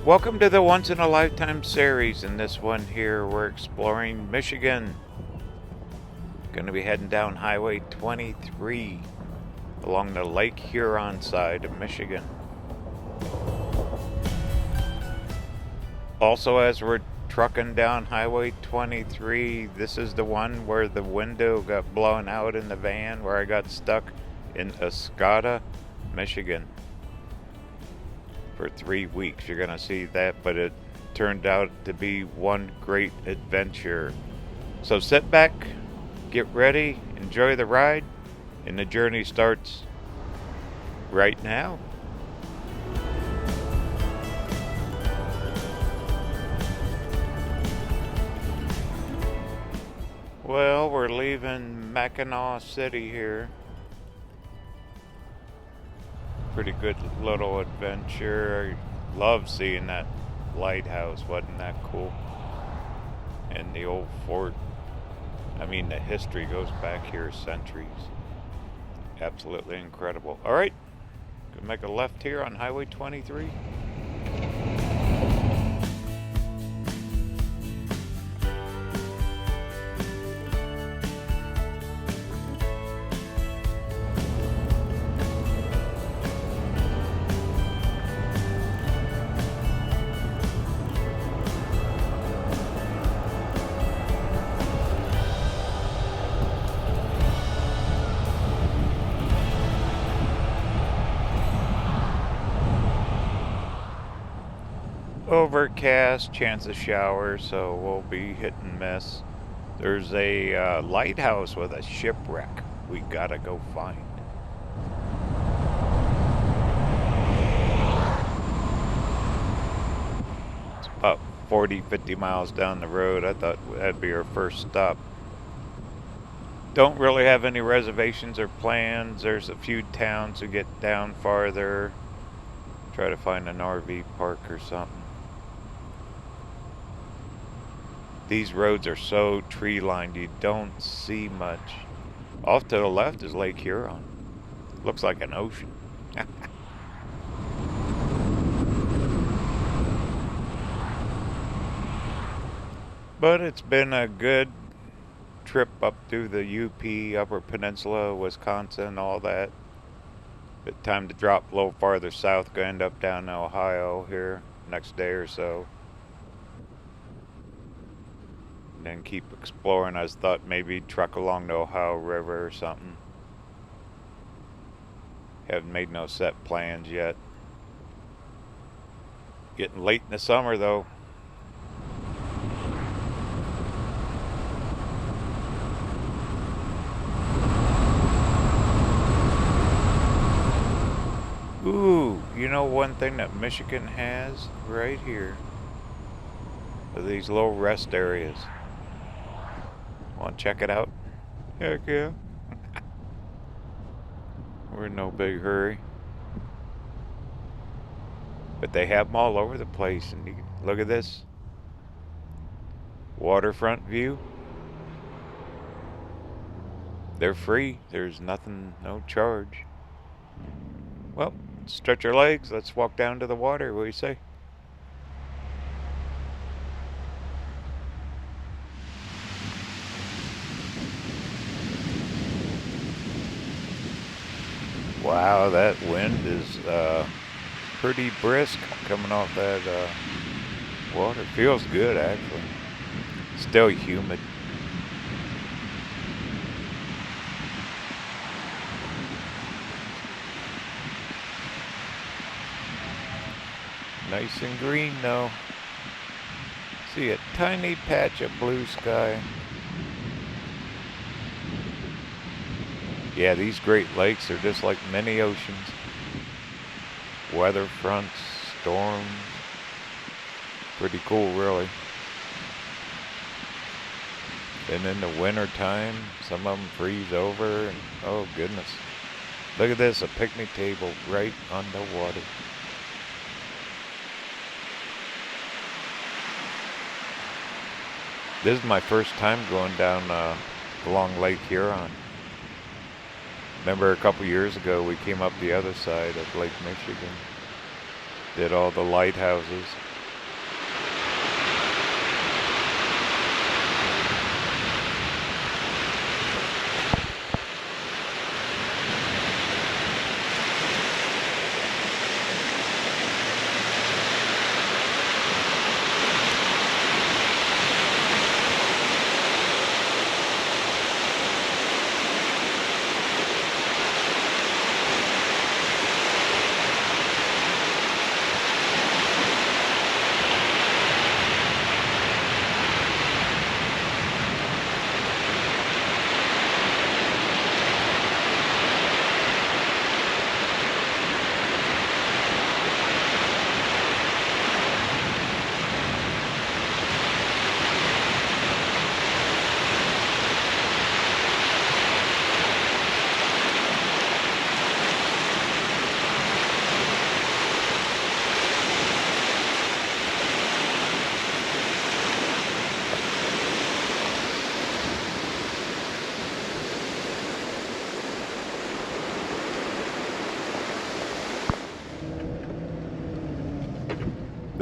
Welcome to the Once in a Lifetime series. In this one here, we're exploring Michigan. Going to be heading down Highway 23 along the Lake Huron side of Michigan. Also, as we're trucking down Highway 23, this is the one where the window got blown out in the van, where I got stuck in Oscoda, Michigan for 3 weeks. You're gonna see that, but it turned out to be one great adventure. So sit back, get ready, enjoy the ride, and the journey starts right now. Well, we're leaving Mackinac City here. Pretty good little adventure. I love seeing that lighthouse. Wasn't that cool? And the old fort. I mean, the history goes back here centuries. Absolutely incredible. All right, gonna make a left here on Highway 23. Overcast, chance of shower, so we'll be hit and miss. There's a lighthouse with a shipwreck we gotta go find. It's about 40-50 miles down the road. I thought that'd be our first stop. Don't really have any reservations or plans. There's a few towns to get down farther. Try to find an RV park or something. These roads are so tree-lined, you don't see much. Off to the left is Lake Huron. Looks like an ocean. But it's been a good trip up through the UP, Upper Peninsula, Wisconsin, all that. But time to drop a little farther south, gonna end up down in Ohio here next day or so. Then keep exploring. I thought maybe truck along the Ohio River or something. Haven't made no set plans yet. Getting late in the summer though. Ooh, you know one thing that Michigan has right here are these little rest areas. Want to check it out? Heck yeah. We're in no big hurry. But they have them all over the place. And you, look at this. Waterfront view. They're free. There's nothing, no charge. Well, stretch your legs. Let's walk down to the water. What do you say? Wow, that wind is pretty brisk coming off that water. Feels good, actually. Still humid. Nice and green, though. See a tiny patch of blue sky. Yeah, these Great Lakes are just like mini oceans. Weather fronts, storms. Pretty cool, really. And in the winter time, some of them freeze over. And oh, goodness. Look at this, a picnic table right on the water. This is my first time going down along Lake Huron. Remember a couple years ago we came up the other side of Lake Michigan. Did all the lighthouses.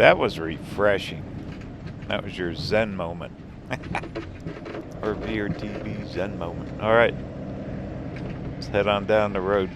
That was refreshing. That was your Zen moment. RVerTV Zen moment. All right, let's head on down the road.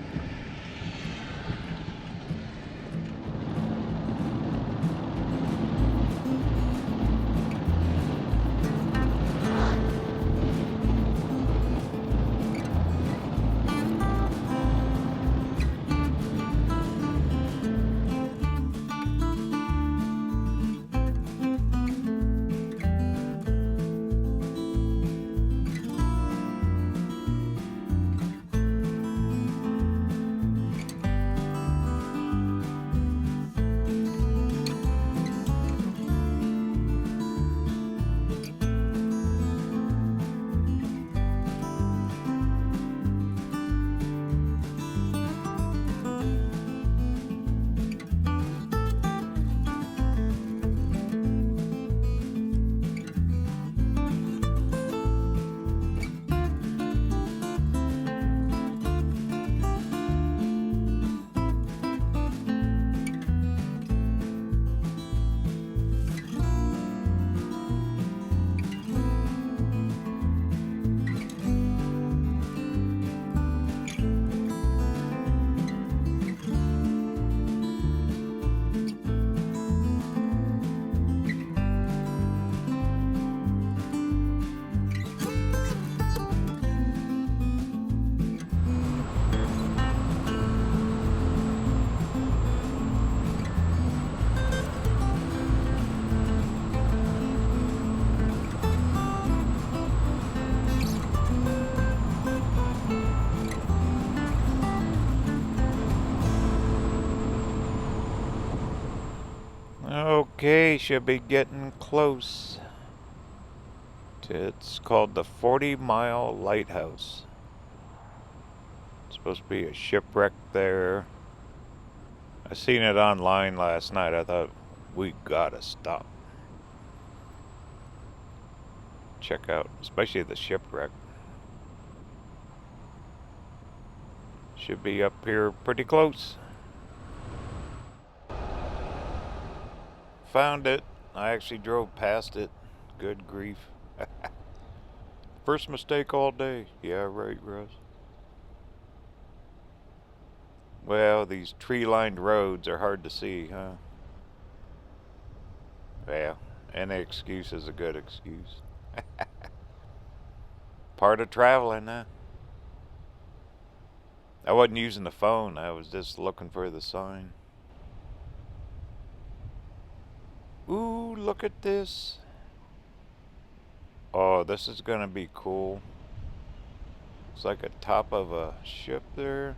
Okay, should be getting close. It's called the 40-mile Lighthouse. It's supposed to be a shipwreck there. I seen it online last night. I thought, we gotta stop. Check out, especially the shipwreck. Should be up here pretty close. Found it. I actually drove past it. Good grief. First mistake all day. Yeah, right, Russ. Well, these tree-lined roads are hard to see, huh? Well, any excuse is a good excuse. Part of traveling, huh? I wasn't using the phone. I was just looking for the sign. Ooh, look at this. Oh, this is gonna be cool. It's like a top of a ship there.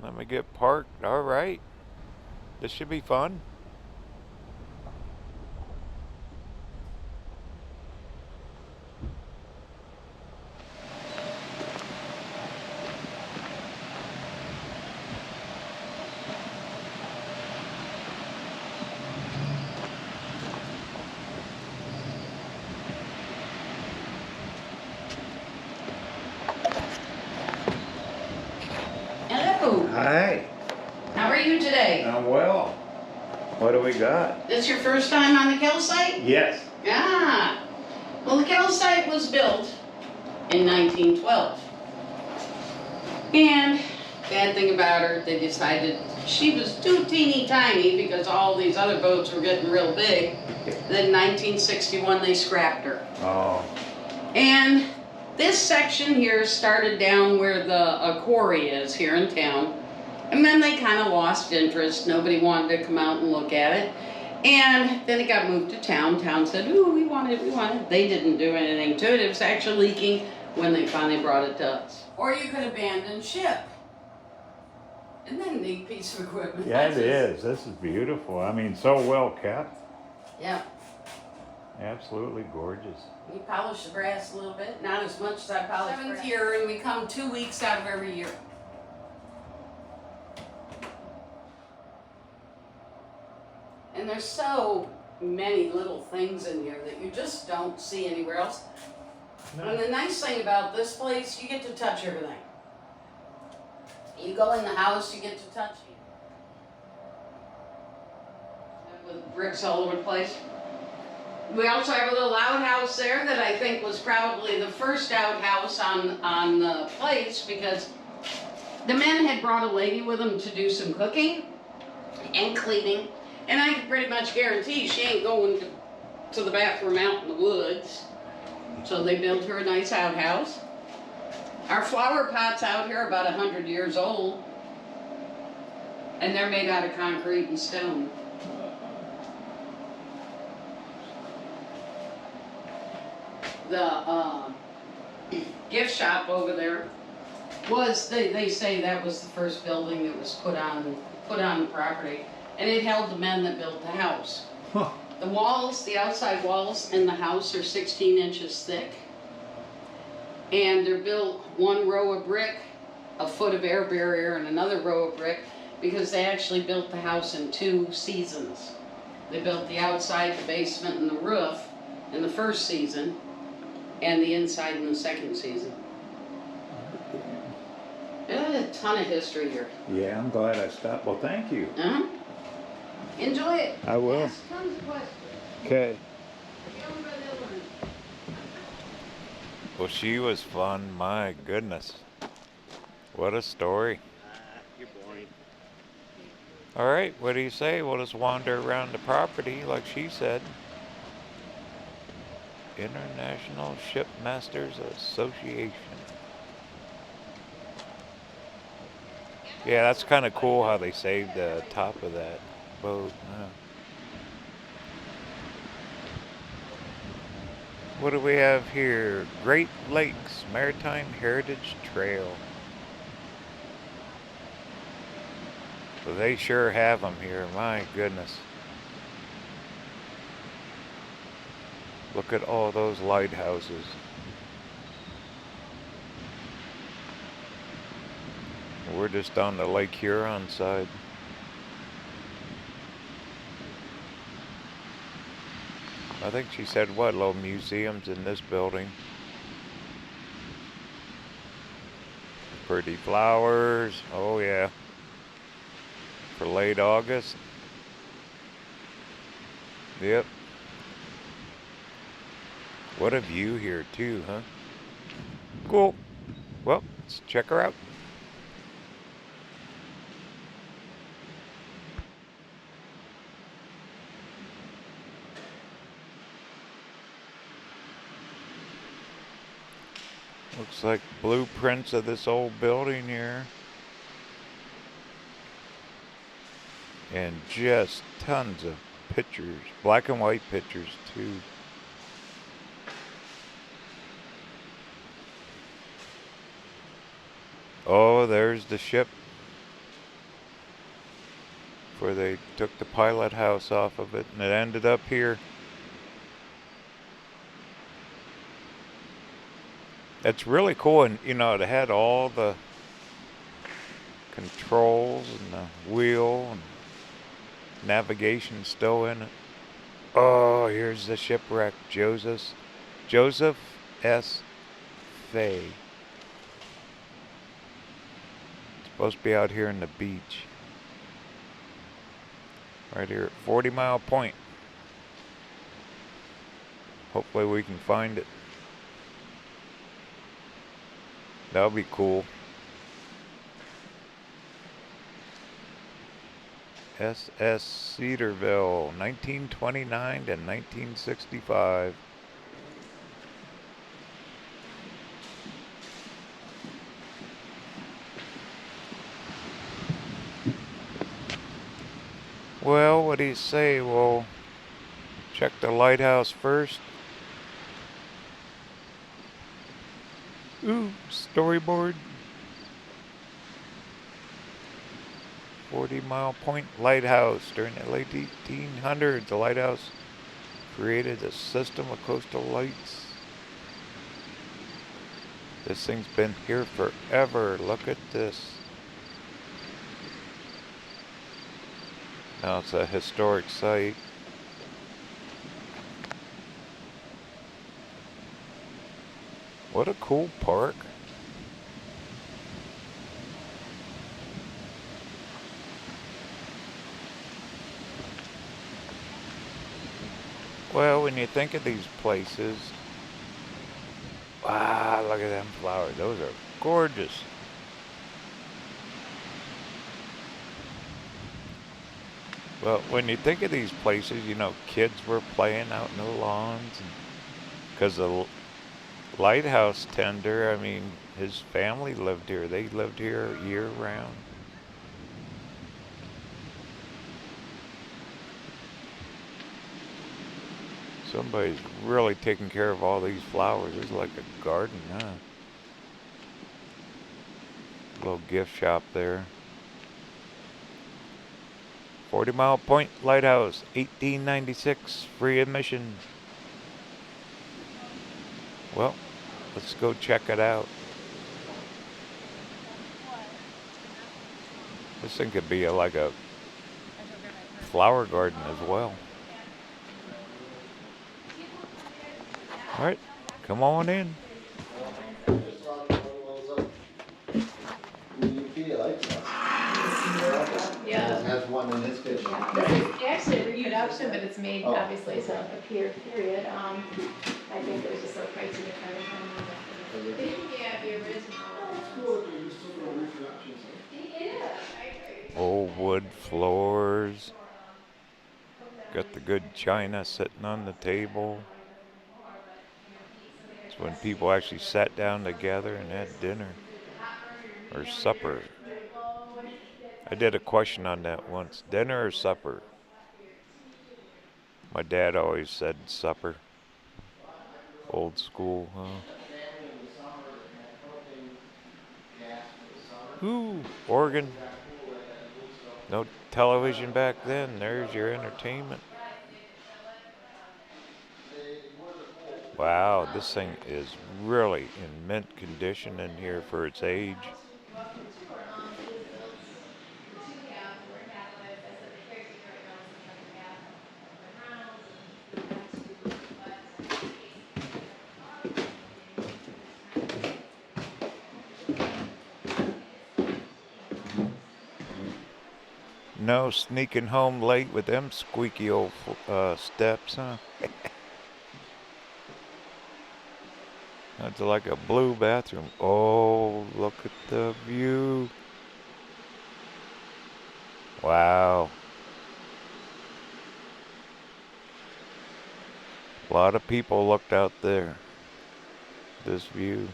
Let me get parked. All right. This should be fun. Hello. Hi. How are you today? I'm well. What do we got? This your first time on the Kell site? Yes. Ah. Well, the Kell site was built in 1912. And bad thing about her, they decided she was too teeny tiny because all these other boats were getting real big. Then 1961 they scrapped her. Oh. And this section here started down where the quarry is here in town. And then they kind of lost interest. Nobody wanted to come out and look at it. And then it got moved to town. Town said, ooh, we want it. They didn't do anything to it. It was actually leaking when they finally brought it to us. Or you could abandon ship. Isn't that a neat piece of equipment? Yeah, it is. This is beautiful. I mean, so well kept. Yeah. Absolutely gorgeous. We polish the brass a little bit. Not as much as I polish brass. 7th year, and we come 2 weeks out of every year. And there's so many little things in here that you just don't see anywhere else. No. And the nice thing about this place, you get to touch everything. You go in the house, you get to touch it. with bricks all over the place. We also have a little outhouse there that I think was probably the first outhouse on the place, because the men had brought a lady with them to do some cooking and cleaning, and I can pretty much guarantee she ain't going to the bathroom out in the woods. So they built her a nice outhouse. Our flower pots out here are about 100 years old, and they're made out of concrete and stone. The gift shop over there was, they say that was the first building that was put on the property, and it held the men that built the house. Huh. The walls, the outside walls in the house are 16 inches thick, and they're built one row of brick, a foot of air barrier, and another row of brick, because they actually built the house in 2 seasons. They built the outside, the basement, and the roof in the first season, and the inside in the second season. It had a ton of history here. Yeah, I'm glad I stopped. Well, thank you. Enjoy it. I will. Ask tons of questions. Okay. Well, she was fun. My goodness. What a story. You're boring. All right, what do you say? We'll just wander around the property like she said. International Shipmasters Association. Yeah, that's kind of cool how they saved the top of that boat. What do we have here? Great Lakes Maritime Heritage Trail. So they sure have them here, my goodness. Look at all those lighthouses. We're just on the Lake Huron side. I think she said what, little museums in this building. Pretty flowers, oh yeah. For late August. Yep. What a view here too, huh? Cool. Well, let's check her out. Looks like blueprints of this old building here. And just tons of pictures, black and white pictures too. Oh, there's the ship where they took the pilot house off of it, and it ended up here. It's really cool, and you know, it had all the controls and the wheel and navigation still in it. Oh, here's the shipwreck. JosephS Fay. Supposed to be out here in the beach. Right here at 40 Mile Point. Hopefully we can find it. That'll be cool. SS Cedarville, 1929 to 1965. Well, what do you say? We'll check the lighthouse first. Ooh, storyboard. 40 Mile Point Lighthouse. During the late 1800s, the lighthouse created a system of coastal lights. This thing's been here forever. Look at this. Now it's a historic site. What a cool park. Well, when you think of these places, wow, look at them flowers. Those are gorgeous. Well, when you think of these places, you know, kids were playing out in the lawns, because the lighthouse tender, I mean, his family lived here. They lived here year round. Somebody's really taking care of all these flowers. It's like a garden, huh? Little gift shop there. 40 Mile Point Lighthouse, 1896, free admission. Well, let's go check it out. This thing could be like a flower garden as well. All right, come on in. Yeah. It has one in its kitchen. This is actually a reproduction, but it's made obviously as a period. I think it was just so pricey to try to find it. Yeah, the original. It is. Old wood floors. Got the good china sitting on the table. It's when people actually sat down together and had dinner or supper. I did a question on that once. Dinner or supper? My dad always said supper. Old school, huh? Ooh, Oregon. No television back then. There's your entertainment. Wow, this thing is really in mint condition in here for its age. No sneaking home late with them squeaky old steps, huh? That's like a blue bathroom. Oh, look at the view. Wow. A lot of people looked out there. This view.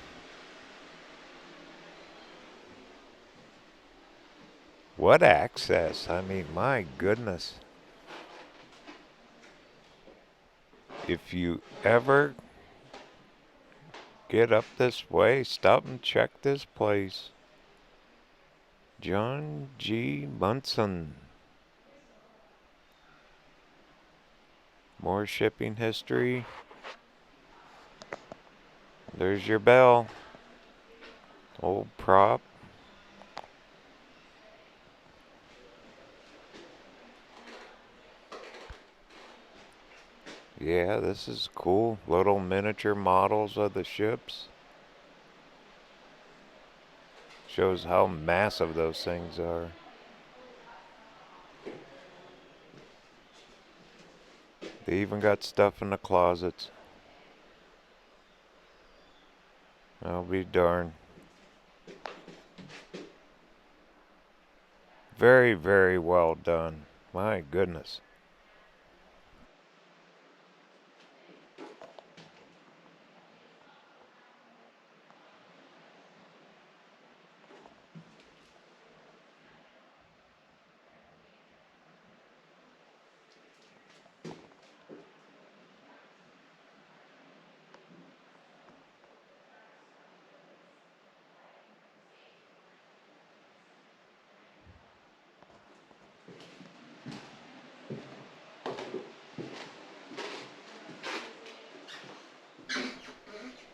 What access? I mean, my goodness. If you ever get up this way, stop and check this place. John G. Munson. More shipping history. There's your bell. Old prop. Yeah, this is cool. Little miniature models of the ships. Shows how massive those things are. They even got stuff in the closets. I'll be darned. Very, very well done. My goodness.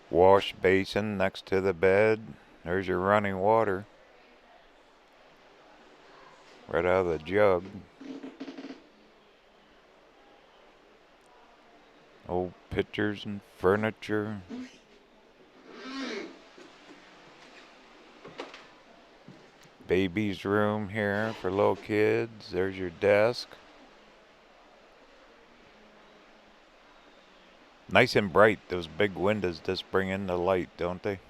Wash basin next to the bed. There's your running water. Right out of the jug. Old pictures and furniture. Baby's room here for little kids. There's your desk. Nice and bright. Those big windows just bring in the light, don't they?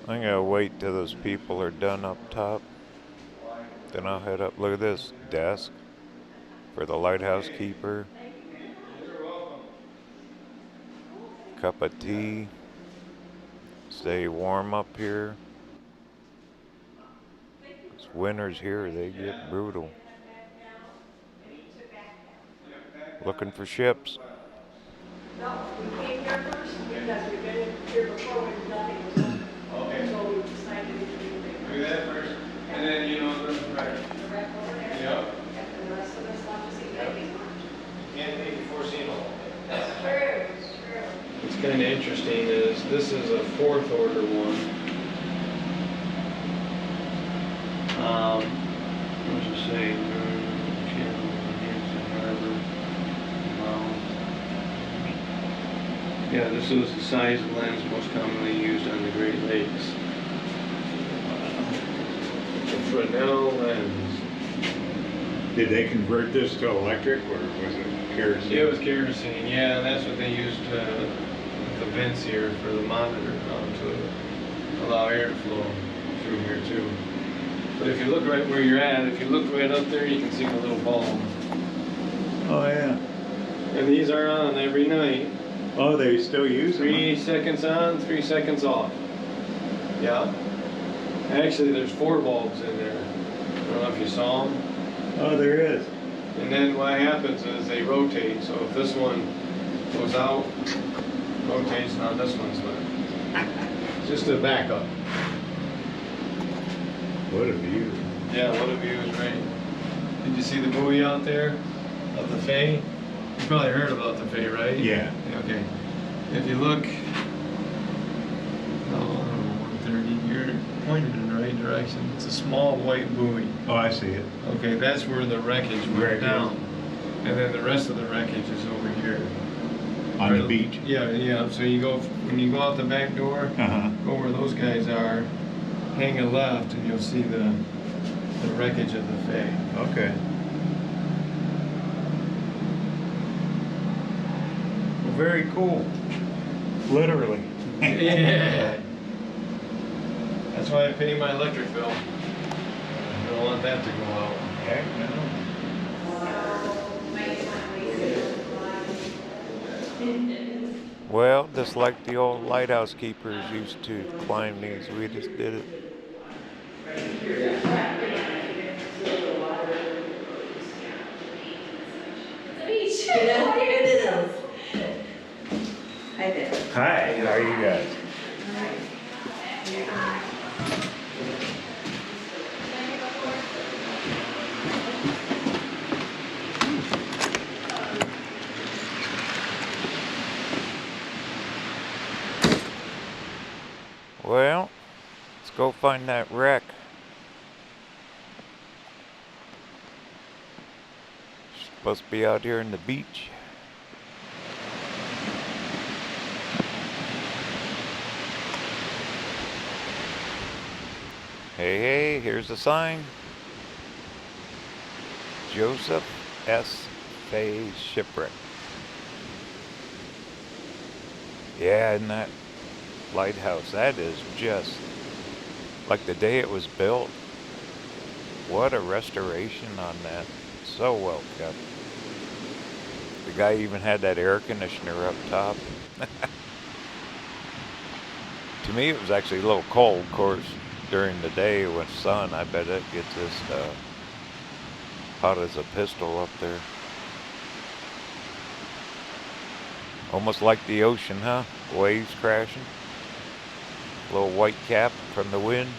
I'm gonna wait till those people are done up top. Then I'll head up. Look at this desk for the lighthouse keeper. Cup of tea. Stay warm up here. These winters here, they get brutal. Looking for ships. No, we came here first because we've been here before when nothing was open. Okay. So we decided to do Do that first, and then you know the right. the rec over there. Yep. And the rest of us want to see babies. Can't be foreseeable. That's true, it's true. What's kind of interesting is this is a fourth order one. What does it say? Channel, Hanson Harbor. Yeah, this is the size of lens most commonly used on the Great Lakes. A Fresnel lens. Did they convert this to electric or was it kerosene? It was kerosene, yeah, and that's what they used with the vents here for the monitor to allow air to flow through here too. But if you look right where you're at, if you look right up there, you can see the little bulb. Oh, yeah. And these are on every night. Oh, they still use them? 3 seconds on, 3 seconds off. Yeah. Actually, there's 4 bulbs in there. I don't know if you saw them. Oh, there is. And then what happens is they rotate. So if this one goes out, rotates, now this one's lit. Just a backup. What a view. Yeah, what a view is great. Did you see the buoy out there of the Fay? You probably heard about the Fay, right? Yeah. Okay. If you look, I don't know, 130, you're pointed in the right direction. It's a small white buoy. Oh, I see it. Okay, that's where the wreckage went Wreckage. down. And then the rest of the wreckage is over here. On the beach? Yeah, yeah. So you go, when you go out the back door, Uh-huh. go where those guys are, hang a left, and you'll see the wreckage of the Fay. Okay. Well, very cool. Literally. Yeah. That's why I pay my electric bill. I don't want that to go out. Heck no. Well, just like the old lighthouse keepers used to climb these, we just did it. Yeah, here it is. Hi there. Hi, how are you guys? Well, let's go find that wreck. Supposed to be out here in the beach. Hey, hey, here's the sign. JosephS Fay Shipwreck. Yeah, isn't that lighthouse? That is just like the day it was built. What a restoration on that. So well kept. The guy even had that air conditioner up top. To me, it was actually a little cold, of course, during the day with sun. I bet it gets this hot as a pistol up there. Almost like the ocean, huh? Waves crashing. A little white cap from the wind.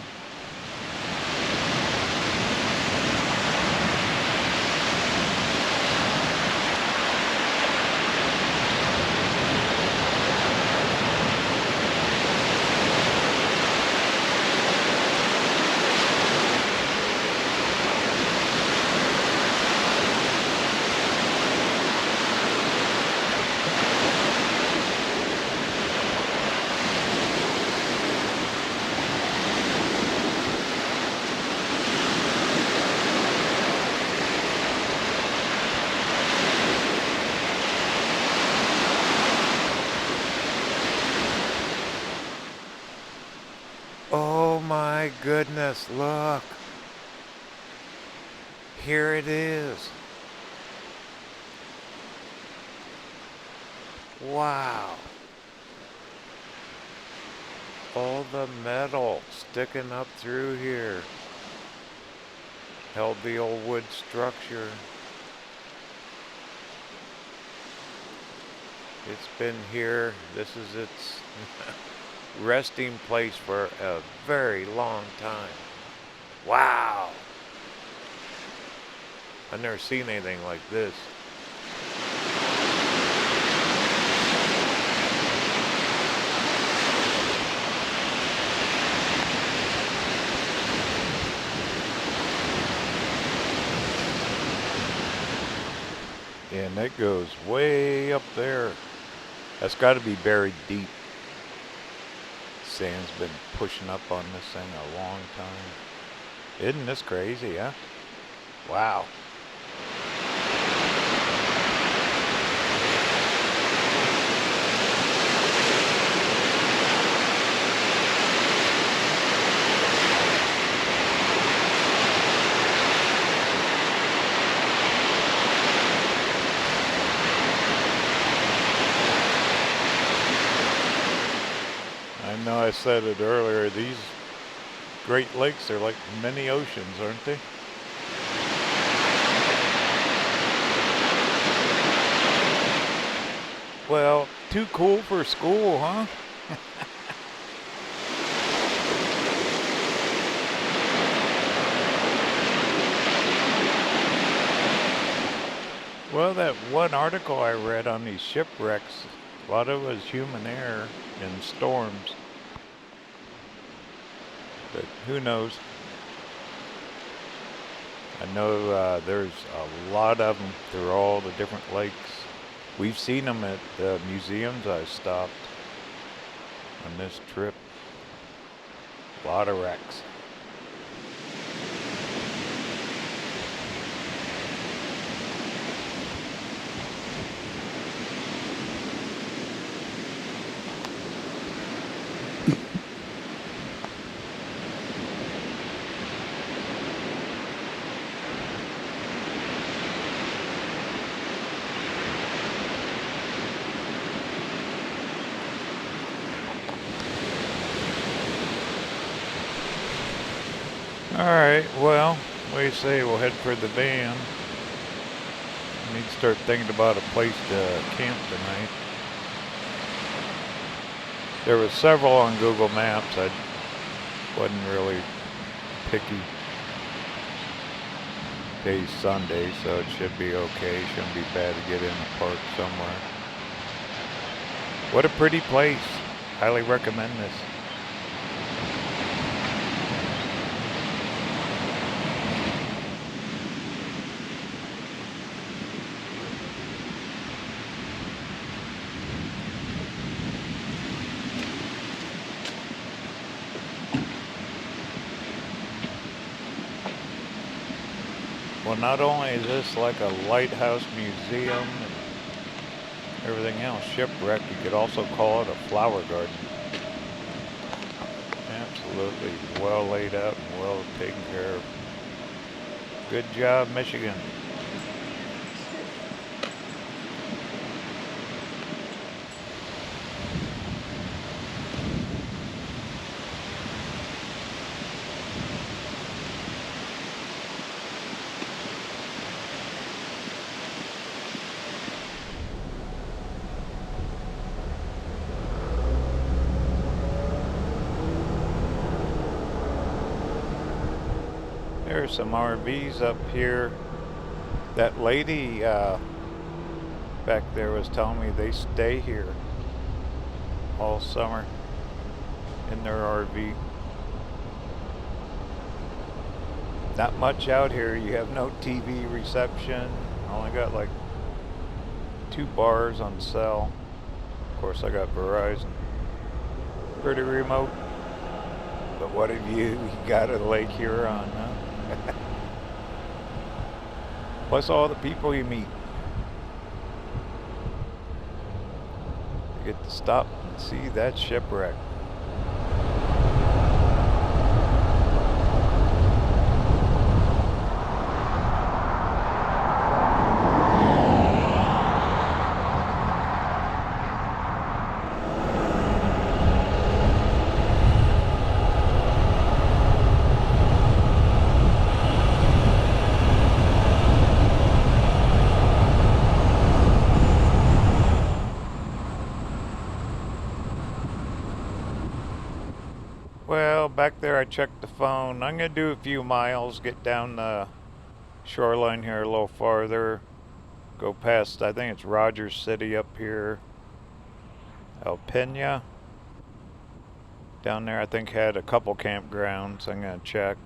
my goodness, look. Here it is. Wow. All the metal sticking up through here. Held the old wood structure. It's been here. This is its resting place for a very long time. Wow. I've never seen anything like this. And that goes way up there. That's got to be buried deep. Sand's been pushing up on this thing a long time. Isn't this crazy, huh? Wow. I know I said it earlier, these Great Lakes are like mini oceans, aren't they? Well, too cool for school, huh? Well, that one article I read on these shipwrecks, a lot of it was human error in storms. But who knows? I know there's a lot of them through all the different lakes. We've seen them at the museums I stopped on this trip. A lot of wrecks. Alright, well, what do you say we'll head for the van. I need to start thinking about a place to camp tonight. There was several on Google Maps. I wasn't really picky. Today's Sunday, so it should be okay. Shouldn't be bad to get in the park somewhere. What a pretty place. Highly recommend this. Well, not only is this like a lighthouse museum and everything else, shipwreck, you could also call it a flower garden. Absolutely well laid out and well taken care of. Good job, Michigan. There's some RVs up here. That lady back there was telling me they stay here all summer in their RV. Not much out here. You have no TV reception. Only got like 2 bars on cell. Of course, I got Verizon. Pretty remote. But what have you got at Lake Huron, huh? Plus all the people you meet. You get to stop and see that shipwreck. Well, back there I checked the phone. I'm gonna do a few miles, get down the shoreline here a little farther, go past, I think it's Rogers City up here, El Pena. Down there I think had a couple campgrounds. I'm gonna check.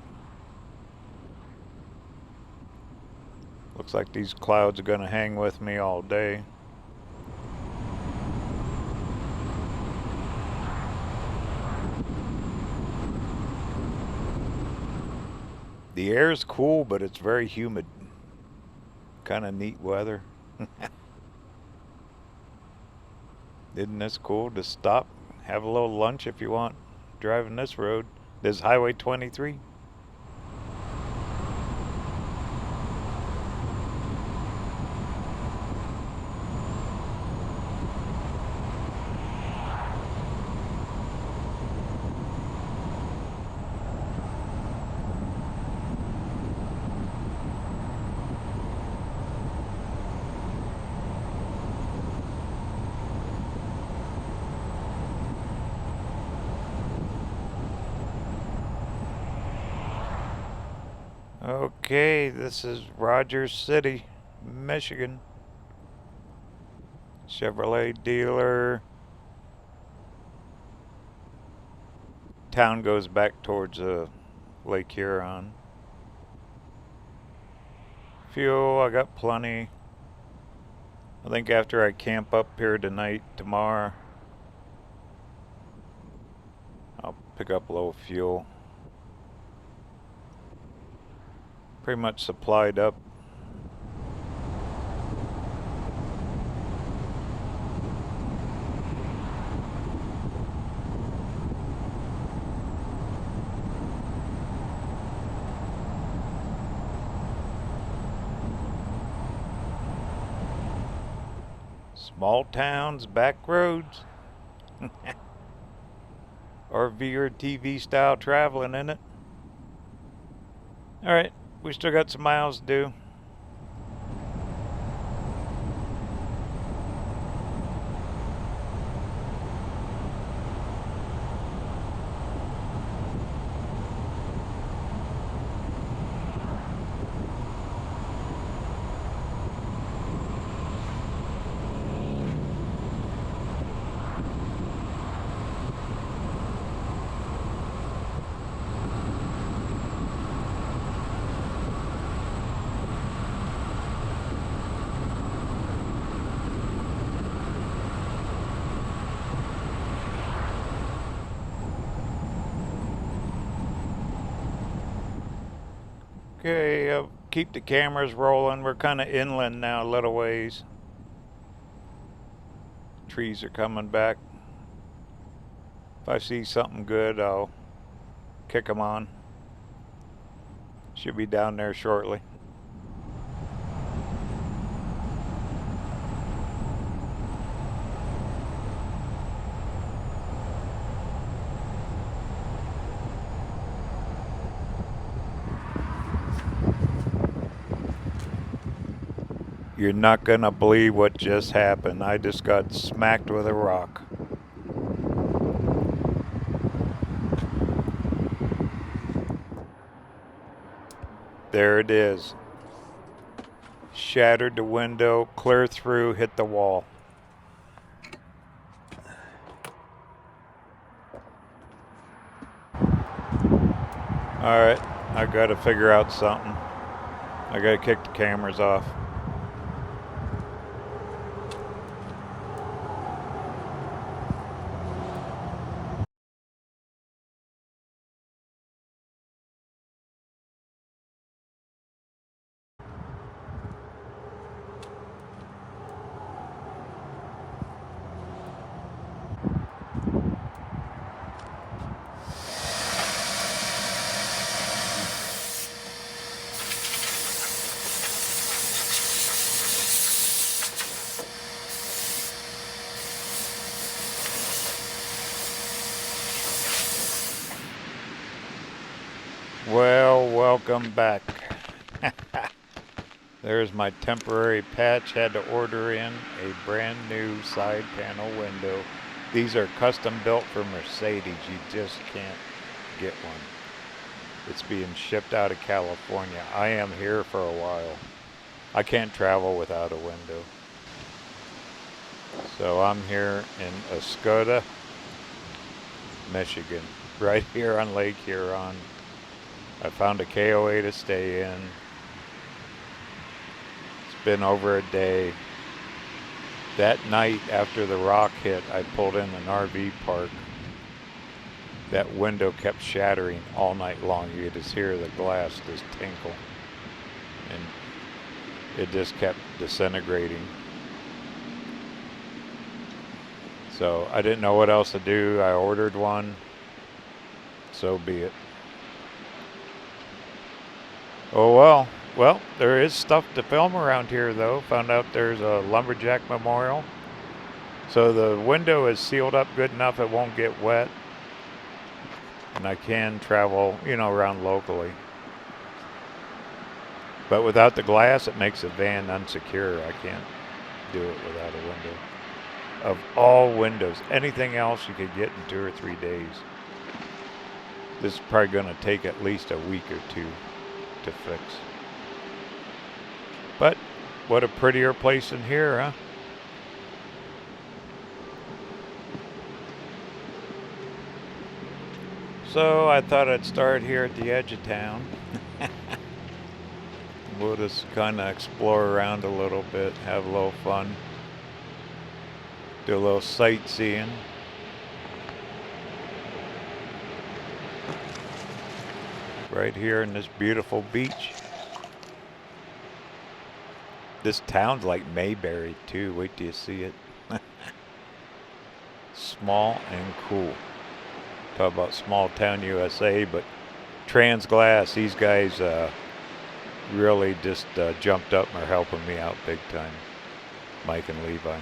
Looks like these clouds are gonna hang with me all day. The air's cool, but it's very humid. Kind of neat weather. Isn't this cool to stop, have a little lunch if you want, driving this road. This is Highway 23. Okay, this is Rogers City, Michigan. Chevrolet dealer. Town goes back towards Lake Huron. Fuel, I got plenty. I think after I camp up here tonight, tomorrow, I'll pick up a little fuel. Pretty much supplied up. Small towns, back roads. RVerTV style traveling, in it. Alright, we still got some miles to do. Okay, keep the cameras rolling. We're kind of inland now, a little ways. Trees are coming back. If I see something good, I'll kick them on. Should be down there shortly. You're not gonna believe what just happened. I just got smacked with a rock. There it is. Shattered the window, clear through, hit the wall. Alright, I gotta figure out something. I gotta kick the cameras off. Well, welcome back. There's my temporary patch. Had to order in a brand new side panel window. These are custom built for Mercedes. You just can't get one. It's being shipped out of California. I am here for a while. I can't travel without a window. So I'm here in Oscoda, Michigan, right here on Lake Huron. I found a KOA to stay in. It's been over a day. That night after the rock hit, I pulled in an RV park. That window kept shattering all night long. You could just hear the glass just tinkle. And it just kept disintegrating. So I didn't know what else to do. I ordered one. So be it. Oh well. Well, there is stuff to film around here though. Found out there's a lumberjack memorial. So the window is sealed up good enough it won't get wet. And I can travel, around locally. But without the glass, it makes the van unsecure. I can't do it without a window. Of all windows, anything else you could get in 2 or 3 days. This is probably going to take at least a week or two to fix. But what a prettier place than here, huh? So I thought I'd start here at the edge of town. We'll just kind of explore around a little bit, have a little fun, do a little sightseeing. Right here in this beautiful beach. This town's like Mayberry too, wait till you see it. Small and cool. Talk about small town USA, but Transglass, these guys really just jumped up and are helping me out big time. Mike and Levi.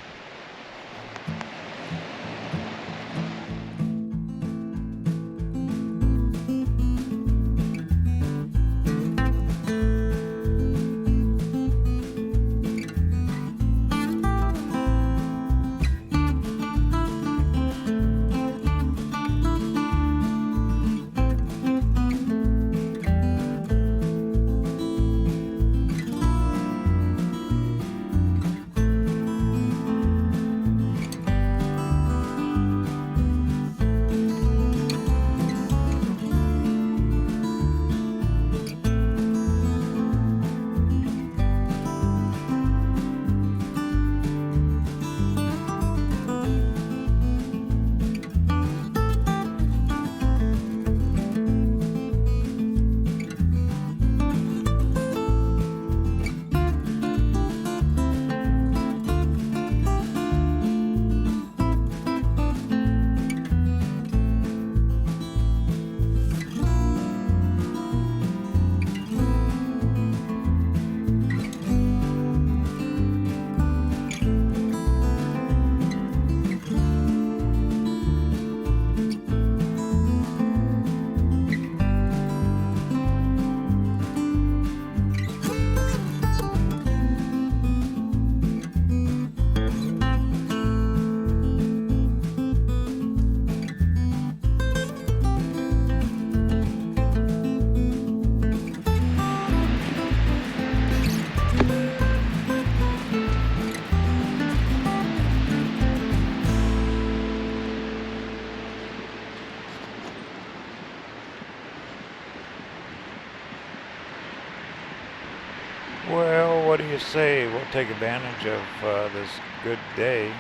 Well, what do you say? We'll take advantage of this good day.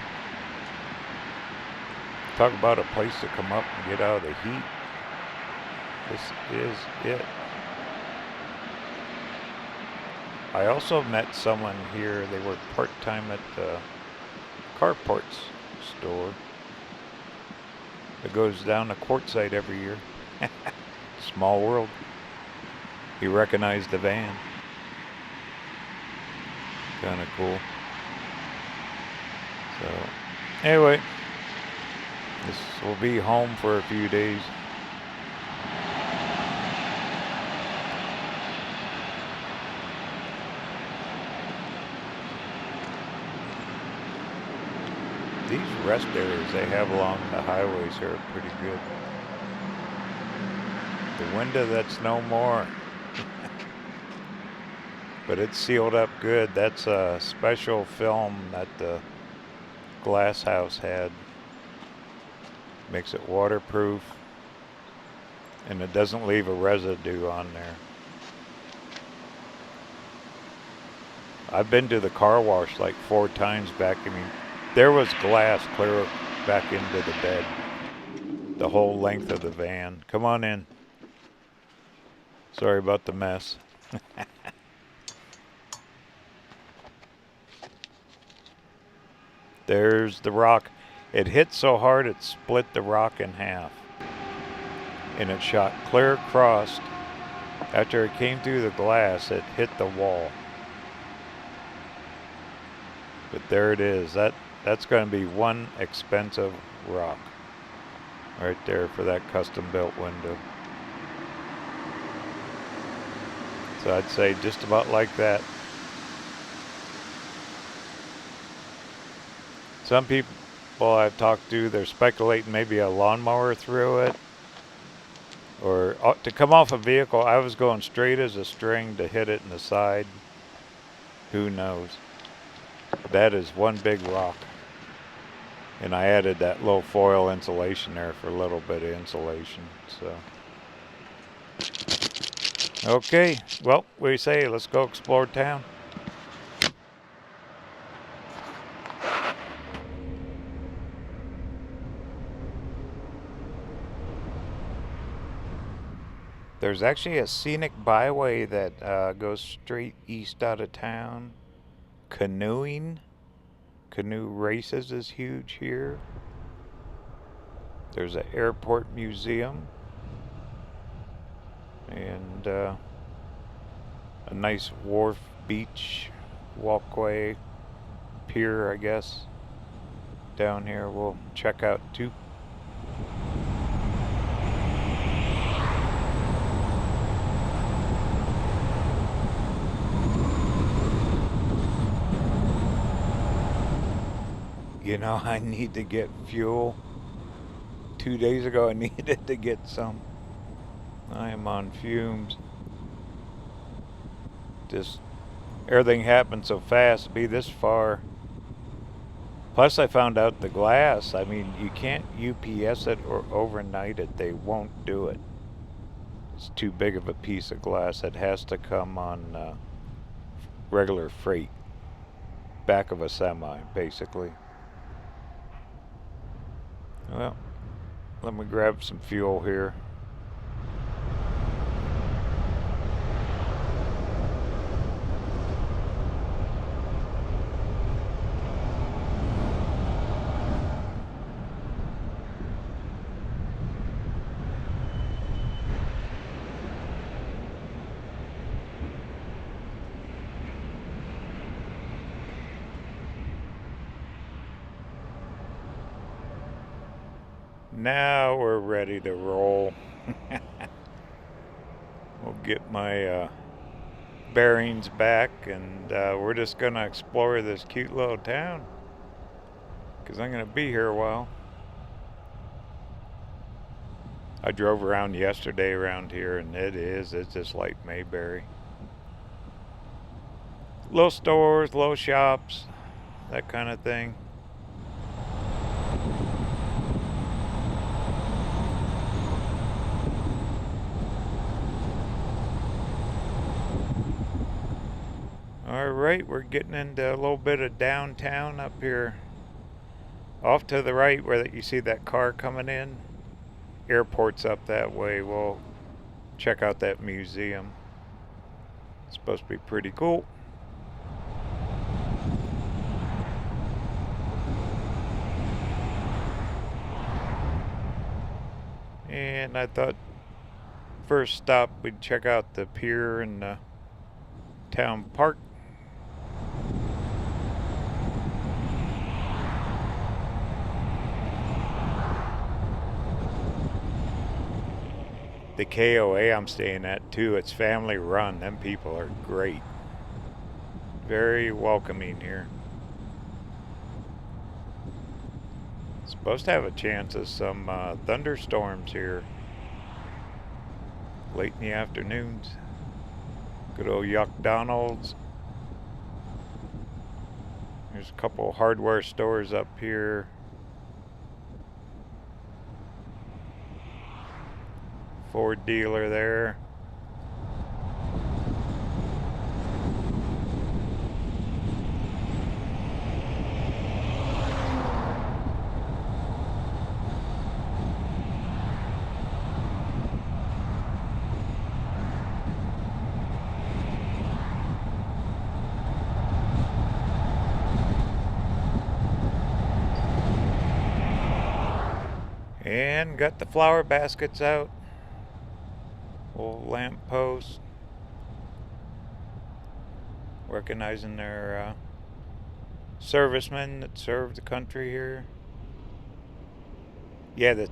Talk about a place to come up and get out of the heat. This is it. I also met someone here. They work part-time at the carports store that goes down to Quartzsite every year. Small world. He recognized the van. Kind of cool. So, anyway, this will be home for a few days. These rest areas they have along the highways are pretty good. The window that's no more. But it's sealed up good. That's a special film that the glass house had. Makes it waterproof. And it doesn't leave a residue on there. I've been to the car wash like 4 times back. I mean, there was glass clear back into the bed. The whole length of the van. Come on in. Sorry about the mess. There's the rock. It hit so hard it split the rock in half. And it shot clear across. After it came through the glass, it hit the wall. But there it is. That's going to be one expensive rock. Right there for that custom built window. So I'd say just about like that. Some people I've talked to, they're speculating maybe a lawnmower through it. Or to come off a vehicle, I was going straight as a string to hit it in the side. Who knows? That is one big rock. And I added that little foil insulation there for a little bit of insulation. So, okay, well, what do you say? Let's go explore town. There's actually a scenic byway that goes straight east out of town. Canoeing. Canoe races is huge here. There's an airport museum. And a nice wharf beach walkway pier, I guess. Down here we'll check out too. You know, I need to get fuel. 2 days ago I needed to get some. I am on fumes. Just everything happened so fast to be this far. Plus I found out the glass, I mean, you can't UPS it or overnight it. They won't do it. It's too big of a piece of glass. It has to come on regular freight. Back of a semi, basically. Well, let me grab some fuel here. Now we're ready to roll. We'll get my bearings back and we're just gonna explore this cute little town because I'm gonna be here a while. I drove around yesterday around here and it's just like Mayberry. Little stores, little shops, that kind of thing. Alright, we're getting into a little bit of downtown up here. Off to the right where you see that car coming in. Airport's up that way. We'll check out that museum. It's supposed to be pretty cool. And I thought first stop we'd check out the pier and the town park. The KOA I'm staying at too, it's family run. Them people are great. Very welcoming here. Supposed to have a chance of some thunderstorms here. late in the afternoons. Good old Yuck Donald's. There's a couple hardware stores up here. Ford dealer there. And got the flower baskets out. Old lamp post. Recognizing their servicemen that served the country here. Yeah,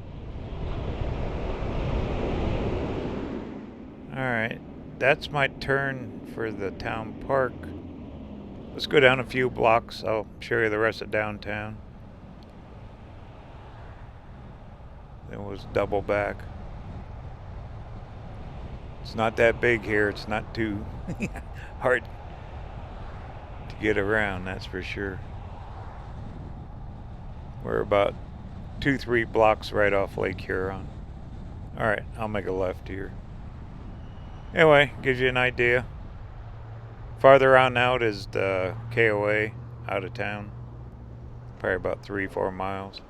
Alright, that's my turn for the town park. Let's go down a few blocks. I'll show you the rest of downtown. It was double back. It's not that big here. It's not too hard to get around, that's for sure. We're about 2-3 blocks right off Lake Huron. Alright, I'll make a left here. Anyway, gives you an idea. Farther on out is the KOA out of town. Probably about 3-4 miles.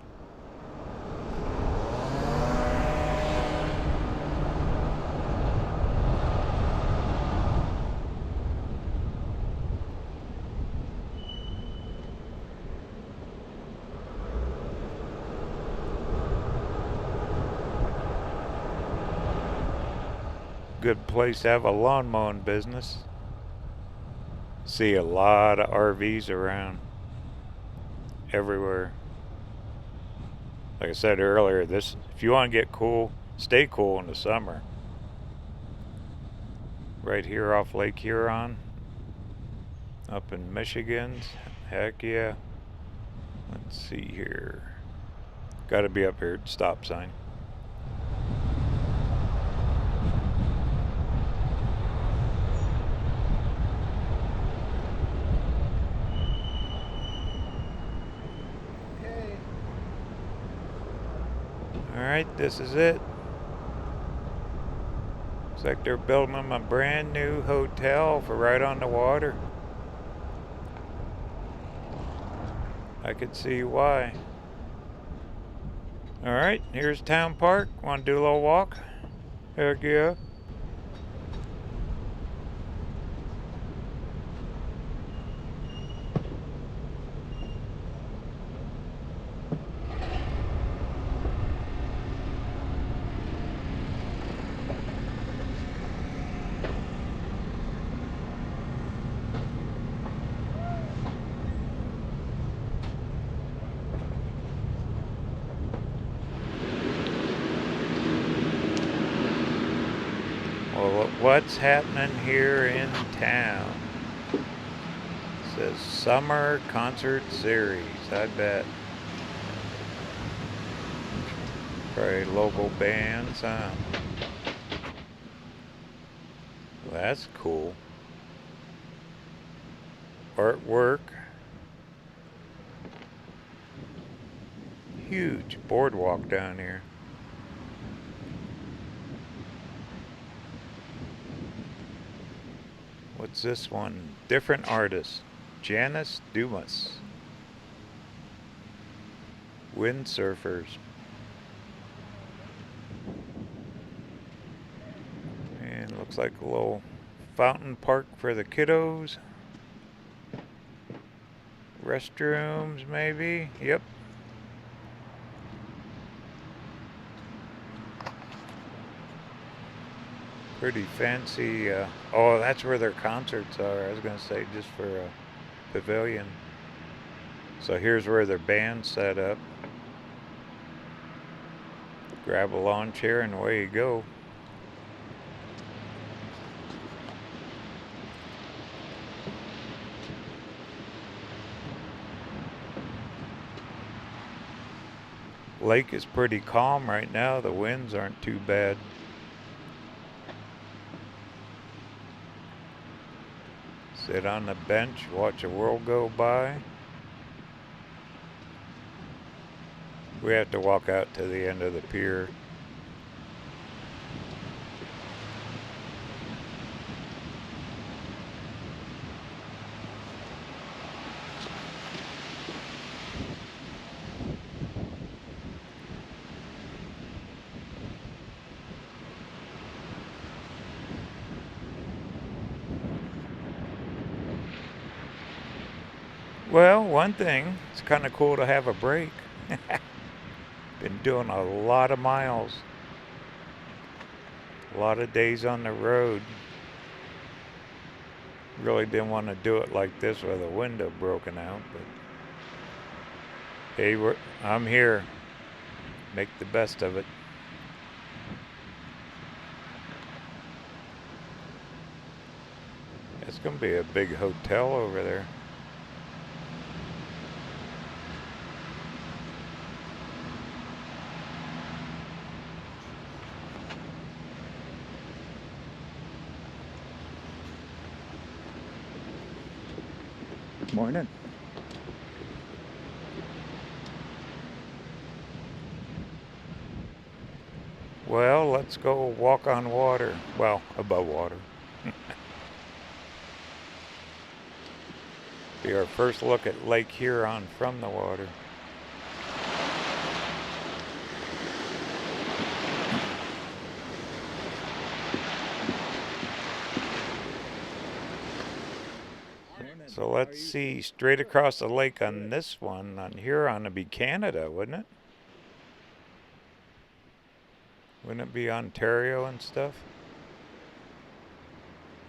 Good place to have a lawn mowing business. See a lot of RVs around everywhere. Like I said earlier, if you want to get cool, stay cool in the summer. Right here off Lake Huron, up in Michigan. Heck yeah. Let's see here. Got to be up here at stop sign. Alright, this is it. Looks like they're building them a brand new hotel for right on the water. I could see why. Alright, here's Town Park. Want to do a little walk? Heck yeah. Well, what's happening here in town? It says Summer Concert Series, I bet. Probably local bands, huh? Well, that's cool. Artwork. Huge boardwalk down here. What's this one? Different artist. Janice Dumas. Windsurfers. And looks like a little fountain park for the kiddos. Restrooms, maybe. Yep. Pretty fancy. Oh, that's where their concerts are. I was going to say just for a pavilion. So here's where their band's set up. Grab a lawn chair and away you go. Lake is pretty calm right now. The winds aren't too bad. Sit on the bench, watch the world go by. We have to walk out to the end of the pier. Well, one thing, it's kind of cool to have a break. Been doing a lot of miles. A lot of days on the road. Really didn't want to do it like this with a window broken out, but hey, I'm here. Make the best of it. It's gonna be a big hotel over there. Morning. Well, let's go walk on water. Well, above water. Be our first look at Lake Huron from the water. So let's see, straight across the lake on this one, on Huron, it'd be Canada, wouldn't it? Wouldn't it be Ontario and stuff?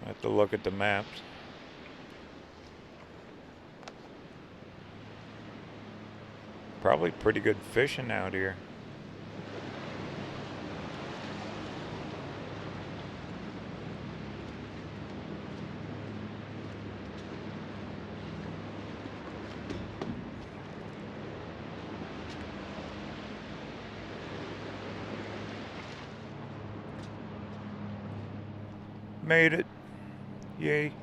I have to look at the maps. Probably pretty good fishing out here. Made it. Yay.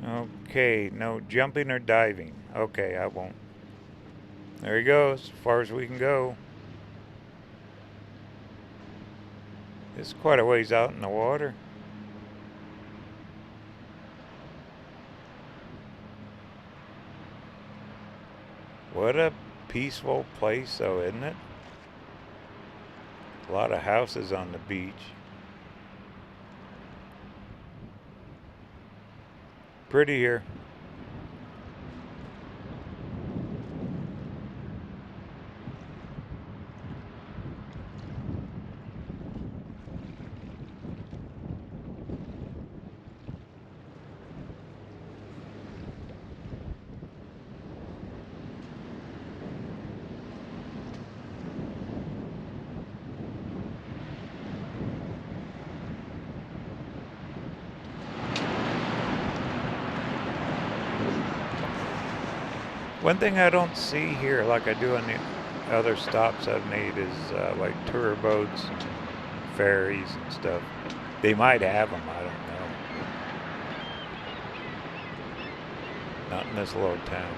Okay, no jumping or diving. Okay, I won't. There he goes, as far as we can go. It's quite a ways out in the water. What a peaceful place though, isn't it? A lot of houses on the beach. Pretty here. One thing I don't see here, like I do on the other stops I've made, is like tour boats, and ferries and stuff. They might have them, I don't know. Not in this little town.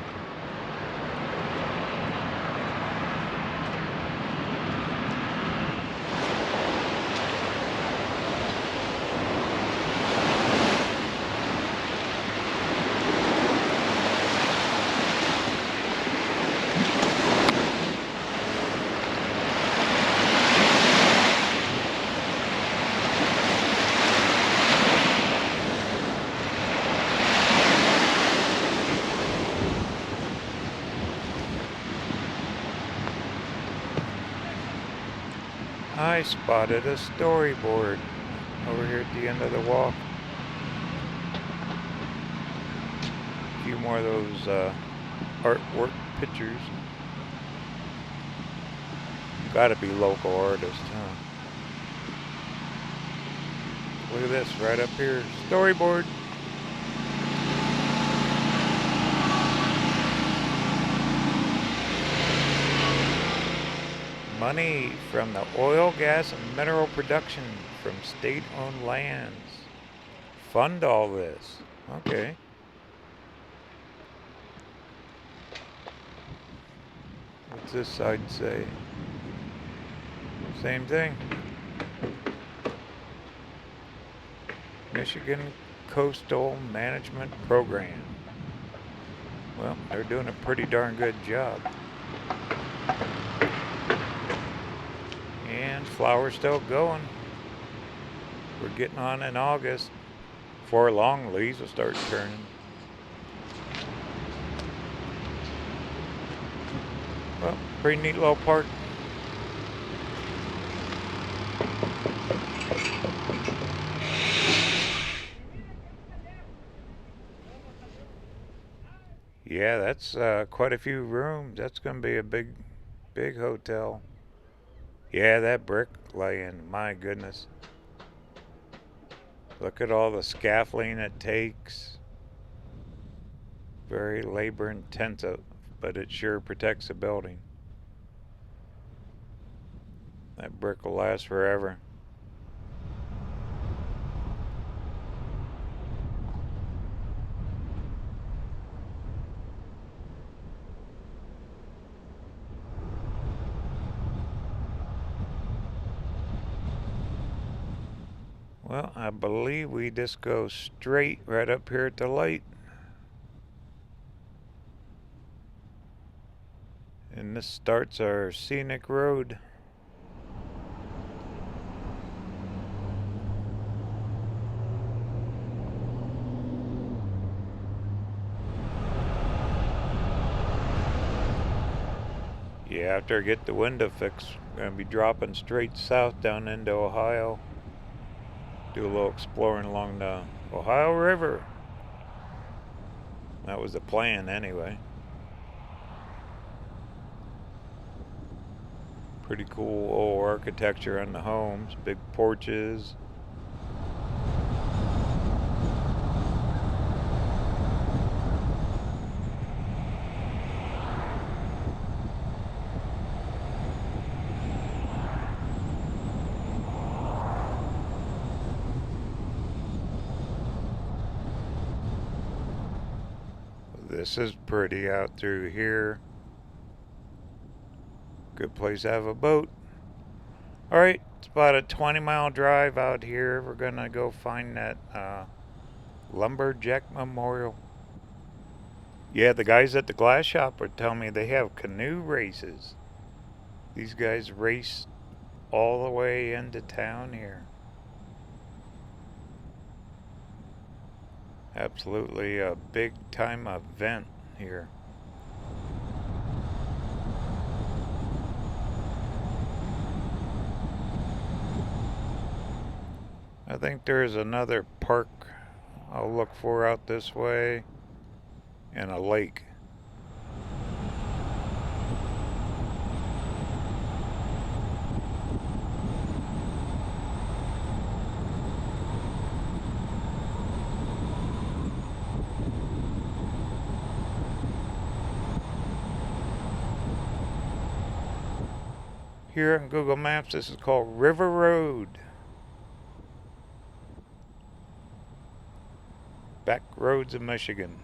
I spotted a storyboard over here at the end of the walk. A few more of those artwork pictures. Gotta be local artists, huh? Look at this right up here. Storyboard. Money from the oil, gas, and mineral production from state-owned lands. fund all this. Okay. What's this side say? Same thing. Michigan Coastal Management Program. Well, they're doing a pretty darn good job. And flowers still going. We're getting on in August. Before long, leaves will start turning. Well, pretty neat little park. Yeah, that's quite a few rooms. That's going to be a big hotel. Yeah, that brick laying, my goodness. Look at all the scaffolding it takes. Very labor intensive, but it sure protects the building. That brick will last forever. Well, I believe we just go straight right up here at the light. And this starts our scenic road. Yeah, after I get the window fixed, I'm going to be dropping straight south down into Ohio. Do a little exploring along the Ohio River. That was the plan anyway. Pretty cool old architecture on the homes, big porches. This is pretty out through here. Good place to have a boat. Alright, it's about a 20-mile drive out here. We're gonna go find that Lumberjack Memorial. Yeah, the guys at the glass shop were telling me they have canoe races. These guys race all the way into town here. Absolutely a big time event here. I think there's another park I'll look for out this way, and a lake. Here on Google Maps, this is called River Road. Back roads of Michigan.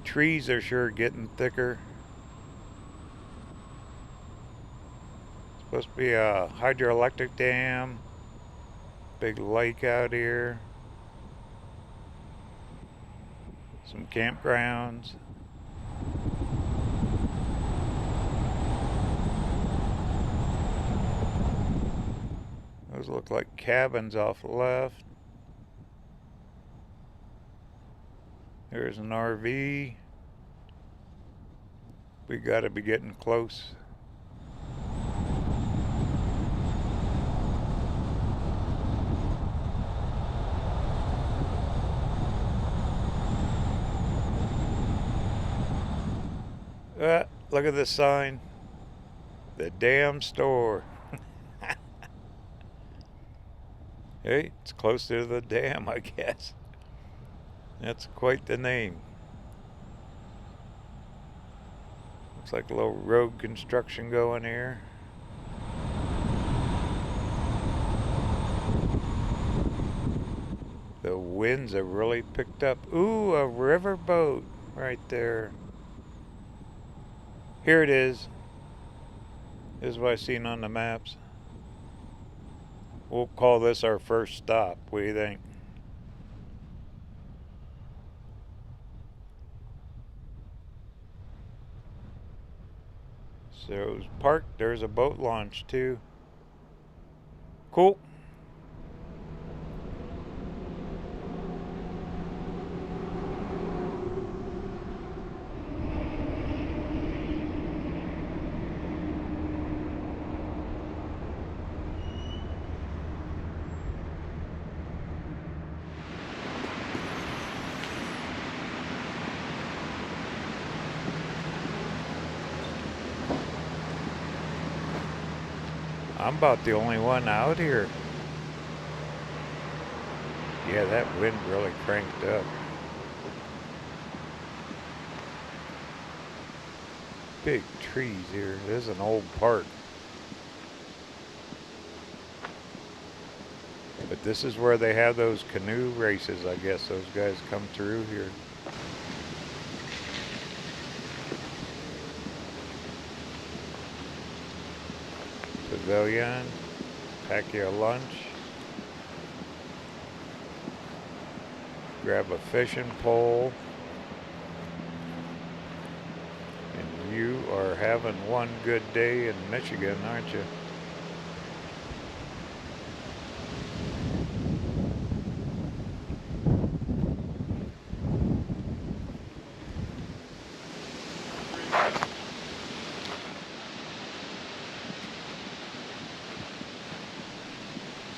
Trees are sure getting thicker. Supposed to be a hydroelectric dam. Big lake out here. Some campgrounds. Those look like cabins off the left. There's an RV. We gotta be getting close. Look at this sign. The damn store. Hey, it's close to the dam, I guess. That's quite the name. Looks like a little road construction going here. The winds have really picked up. Ooh, a riverboat right there. Here it is. This is what I've seen on the maps. We'll call this our first stop. What do you think? So it's parked. There's a boat launch too. Cool. I'm about the only one out here. Yeah, that wind really cranked up. Big trees here. This is an old park. But this is where they have those canoe races, I guess. Those guys come through here. Pavilion. Pack your lunch. Grab a fishing pole. And you are having one good day in Michigan, aren't you?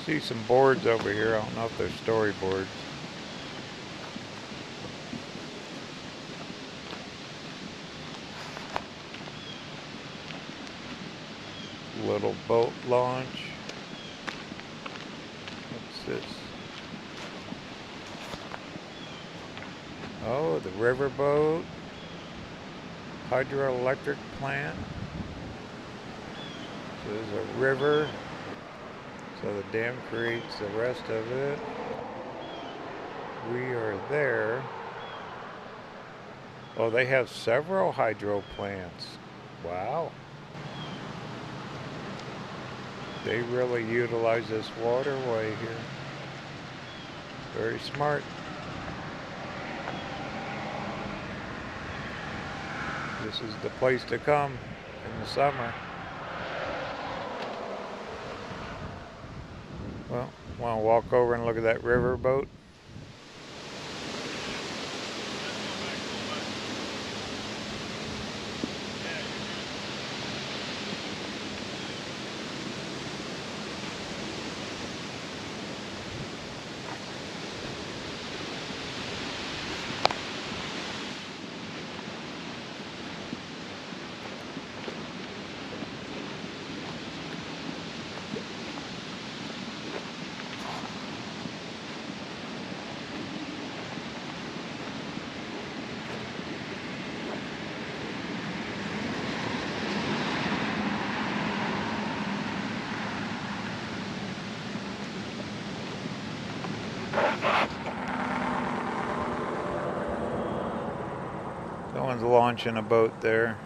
See some boards over here. I don't know if they're storyboards. Little boat launch. What's this? Oh, the riverboat. Hydroelectric plant. So there's a river. So the dam creates the rest of it. We are there. Oh, they have several hydro plants. Wow. They really utilize this waterway here. Very smart. This is the place to come in the summer. Well, want to walk over and look at that river boat? Someone's launching a boat there.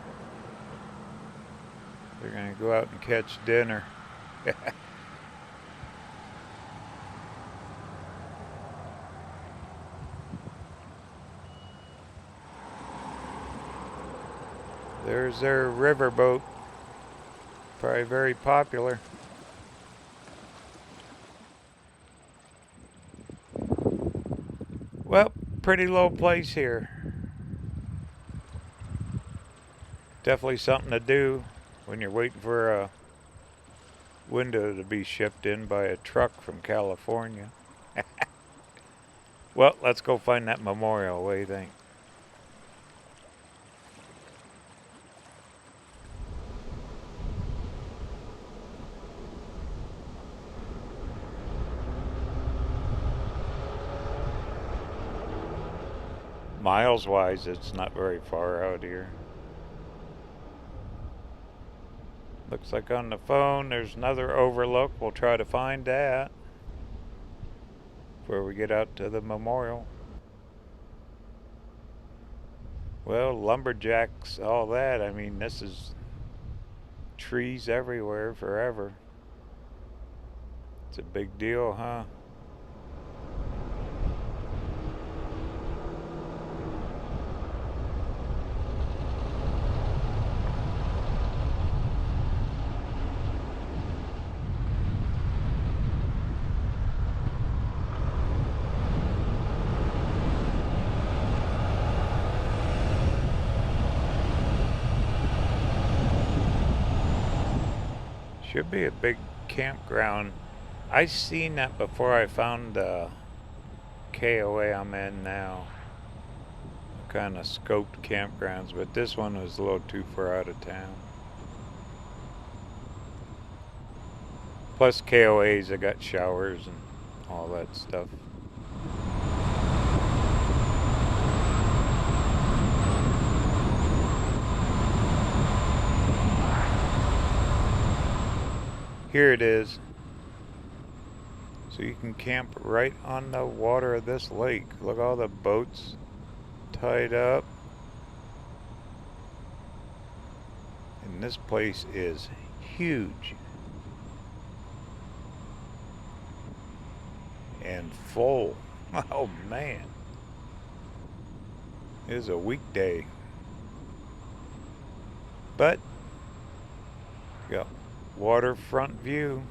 They're going to go out and catch dinner. There's their riverboat. Probably very popular. Well, pretty low place here. Definitely something to do when you're waiting for a window to be shipped in by a truck from California. Well, let's go find that memorial. What do you think? Miles wise, it's not very far out here. Looks like on the phone there's another overlook. We'll try to find that before we get out to the memorial. Well, lumberjacks, all that. I mean, this is trees everywhere forever. It's a big deal, huh? Should be a big campground. I seen that before I found the KOA I'm in now. Kind of scoped campgrounds, but this one was a little too far out of town. Plus KOAs, I got showers and all that stuff. Here it is. So you can camp right on the water of this lake. Look, all the boats tied up. And this place is huge. And full. Oh man. It is a weekday. But you got waterfront view.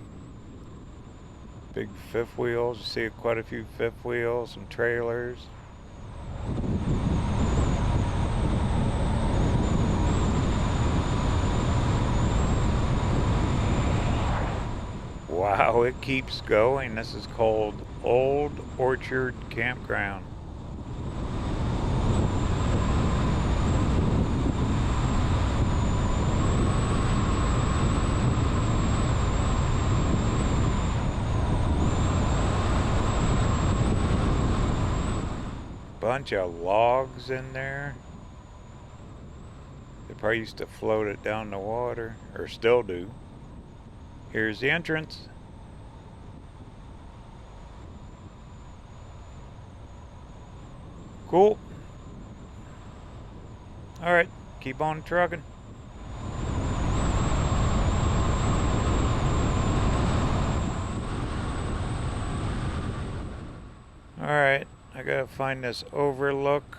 Big fifth wheels. You see quite a few fifth wheels, some trailers. Wow, it keeps going. This is called Old Orchard Campground. Bunch of logs in there. They probably used to float it down the water, or still do. Here's the entrance. Cool. Alright, keep on trucking. Alright, I gotta find this overlook.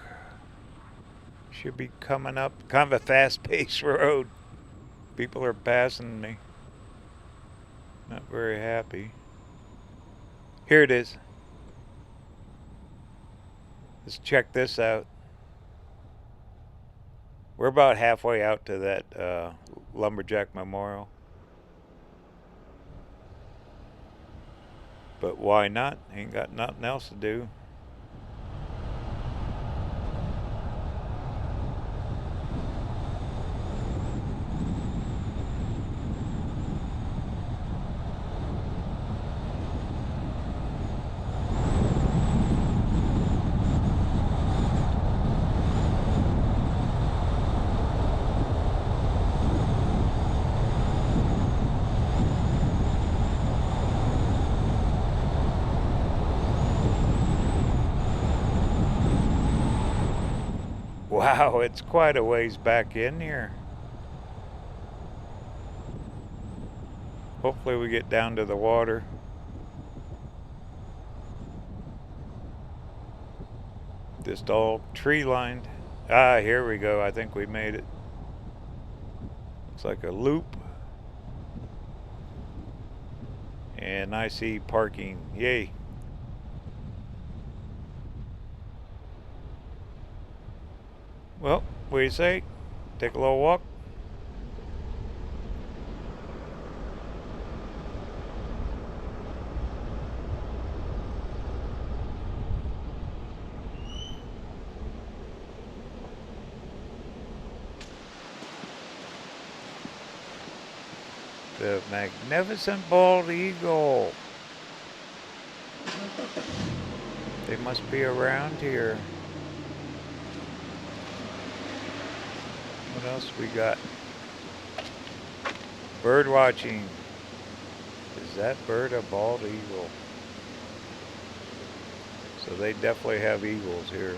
Should be coming up. Kind of a fast-paced road. People are passing me. Not very happy. Here it is. Let's check this out. We're about halfway out to that lumberjack memorial. But why not? Ain't got nothing else to do. Wow, it's quite a ways back in here. Hopefully we get down to the water. Just all tree lined. Ah, here we go. I think we made it. Looks like a loop. And I see parking. Yay. Well, what do you say? Take a little walk? The magnificent bald eagle. They must be around here. What else we got? Bird watching. Is that bird a bald eagle? So they definitely have eagles here,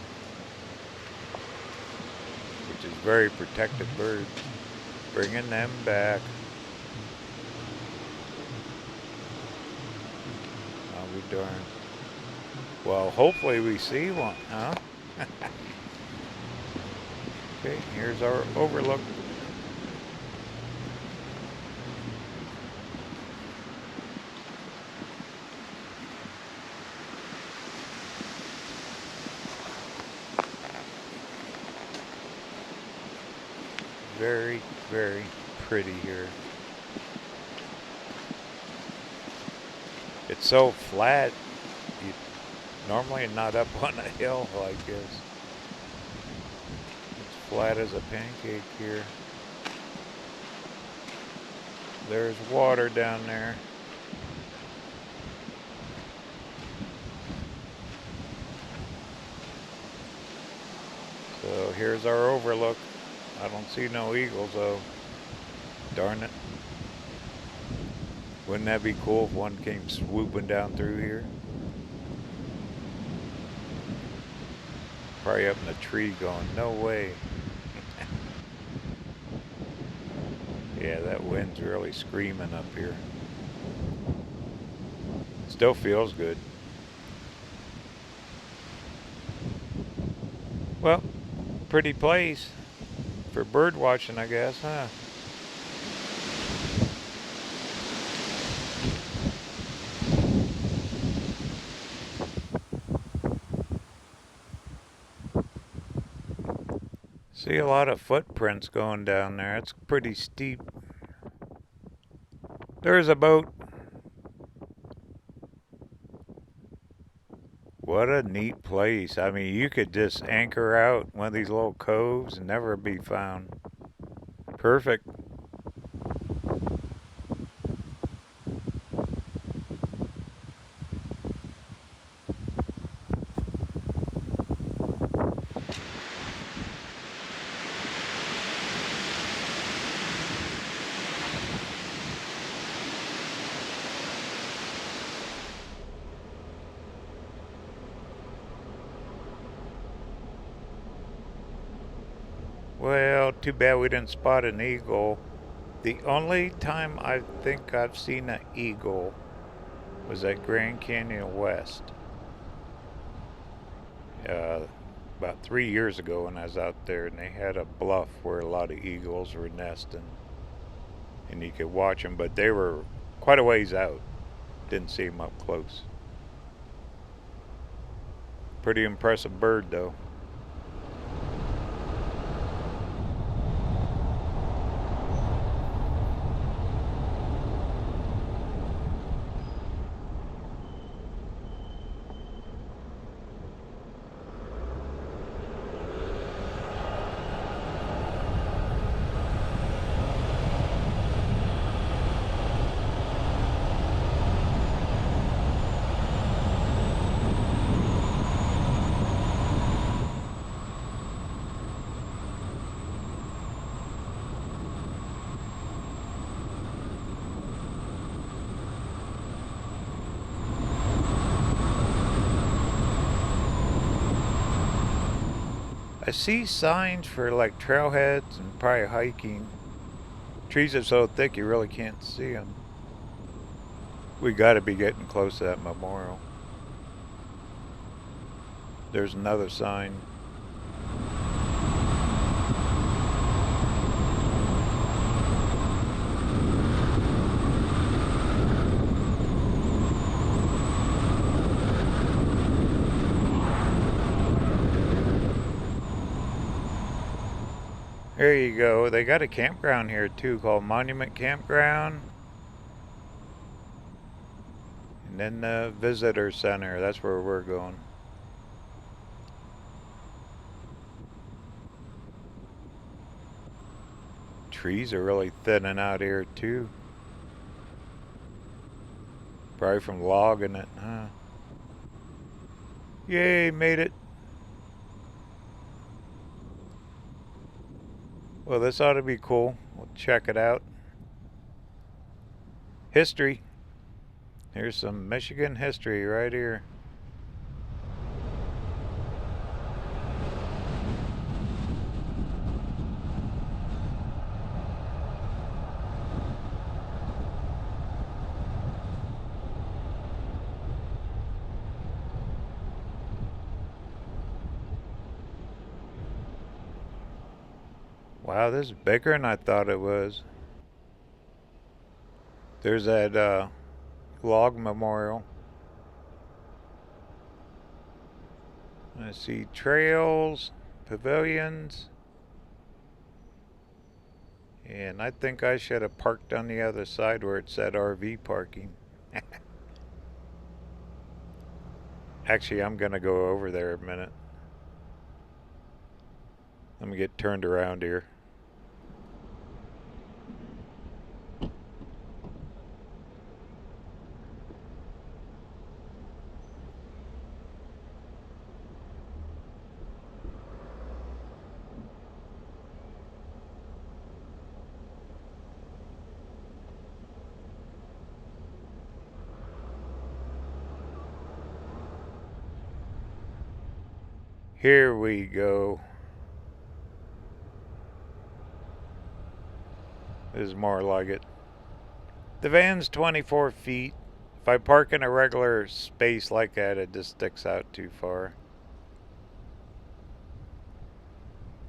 which is very protected bird. Bringing them back. I'll be darned. Well, hopefully we see one, huh? Okay, here's our overlook. Very, very pretty here. It's so flat, you normally not up on a hill like this. It's flat as a pancake here. There's water down there. So here's our overlook. I don't see no eagles though. Darn it. Wouldn't that be cool if one came swooping down through here? Probably up in the tree going, no way. Yeah, that wind's really screaming up here. Still feels good. Well, pretty place for bird watching, I guess, huh? See a lot of footprints going down there. It's pretty steep. There's a boat. What a neat place. I mean, you could just anchor out one of these little coves and never be found. Perfect. Well, too bad we didn't spot an eagle. The only time I think I've seen an eagle was at Grand Canyon West. About 3 years ago when I was out there, and they had a bluff where a lot of eagles were nesting. And you could watch them, but they were quite a ways out. Didn't see them up close. Pretty impressive bird though. I see signs for like trailheads and probably hiking. Trees are so thick you really can't see them. We gotta be getting close to that memorial. There's another sign. There you go. They got a campground here too called Monument Campground. And then the visitor center. That's where we're going. Trees are really thinning out here too. Probably from logging it, huh? Yay, made it. Well, this ought to be cool. We'll check it out. History. Here's some Michigan history right here. Wow, this is bigger than I thought it was. There's that log memorial. I see trails, pavilions, and I think I should have parked on the other side where it said RV parking. Actually, I'm gonna go over there a minute. Let me get turned around here. Here we go. This is more like it. The van's 24 feet. If I park in a regular space like that, it just sticks out too far.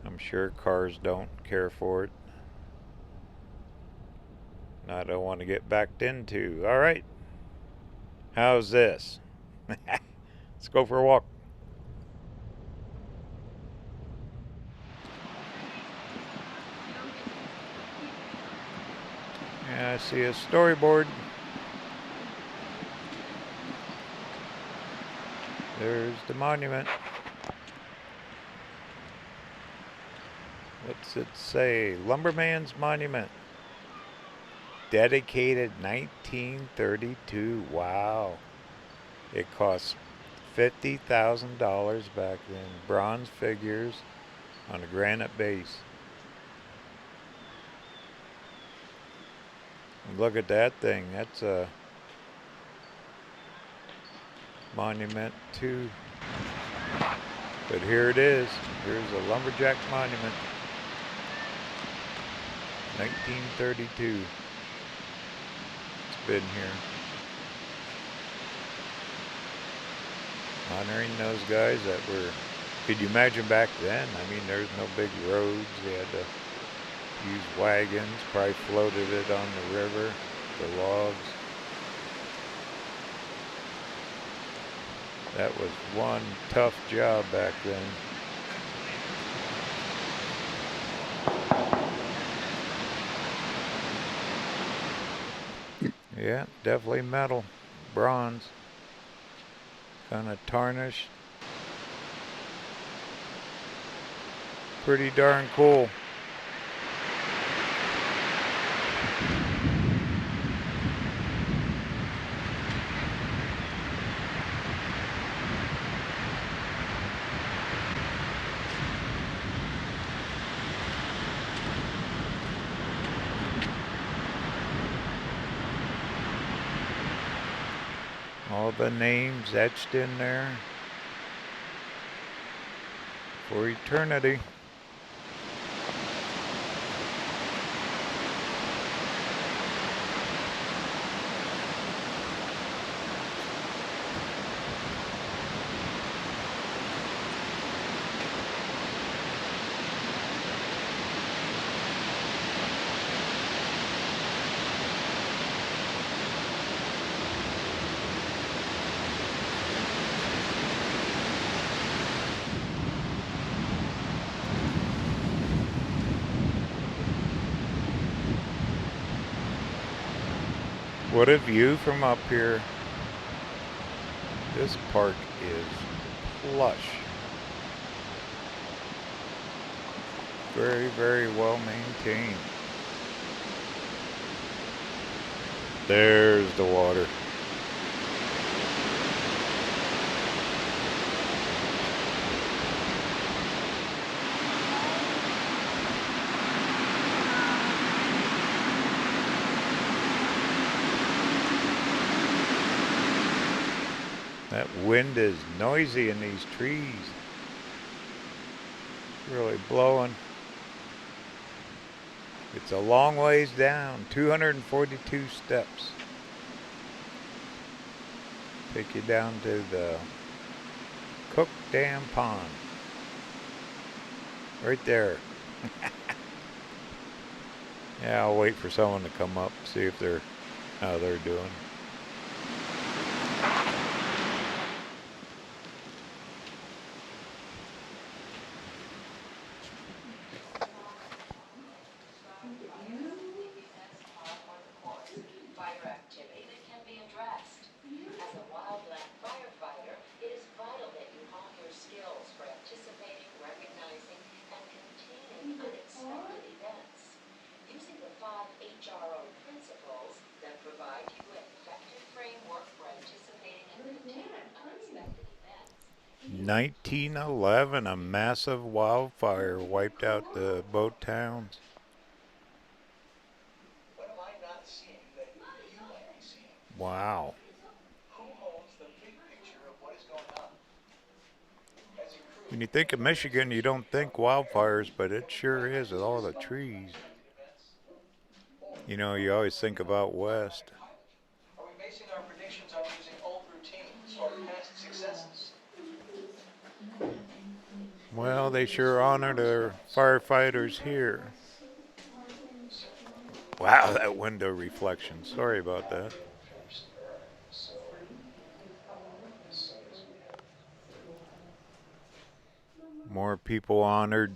I'm sure cars don't care for it. And I don't want to get backed into. All right. How's this? Let's go for a walk. Yeah, I see a storyboard. There's the monument. What's it say? Lumberman's Monument. Dedicated 1932. Wow. It cost $50,000 back then. Bronze figures on a granite base. And look at that thing. That's a monument too. But here it is. Here's a lumberjack monument. 1932. It's been here. Honoring those guys that were, could you imagine back then? I mean, there's no big roads. They had to use wagons, probably floated it on the river, the logs. That was one tough job back then. Yeah, definitely metal, bronze, kind of tarnished. Pretty darn cool. All the names etched in there for eternity. What a view from up here. This park is plush. Very, very well maintained. There's the water. That wind is noisy in these trees. It's really blowing. It's a long ways down, 242 steps. Take you down to the Foote Dam Pond. Right there. Yeah, I'll wait for someone to come up, see if how they're doing. Fire activity that can be addressed. As a wildland firefighter, it is vital that you hone your skills for anticipating, recognizing, and containing unexpected events. Using the 5 HRO principles that provide you an effective framework for anticipating and containing unexpected events. 1911, a massive wildfire wiped out the boat towns. What am I not seeing that you might be seeing? Wow. Who holds the big picture of what is going on? As a crew, When you think of Michigan, you don't think wildfires, but it sure is with all the trees. You know, you always think about west. are we basing our predictions on using old routines or past successes? Well, they sure honor their firefighters here. Wow, that window reflection. Sorry about that. More people honored.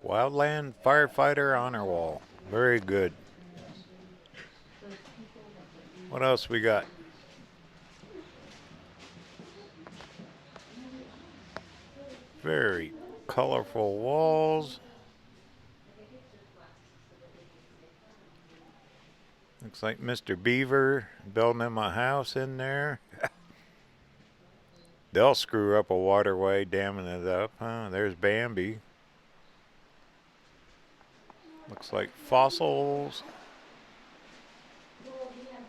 Wildland Firefighter Honor Wall. Very good. What else we got? Very colorful walls. Looks like Mr. Beaver building him a house in there. They'll screw up a waterway, damming it up, huh? There's Bambi. Looks like fossils.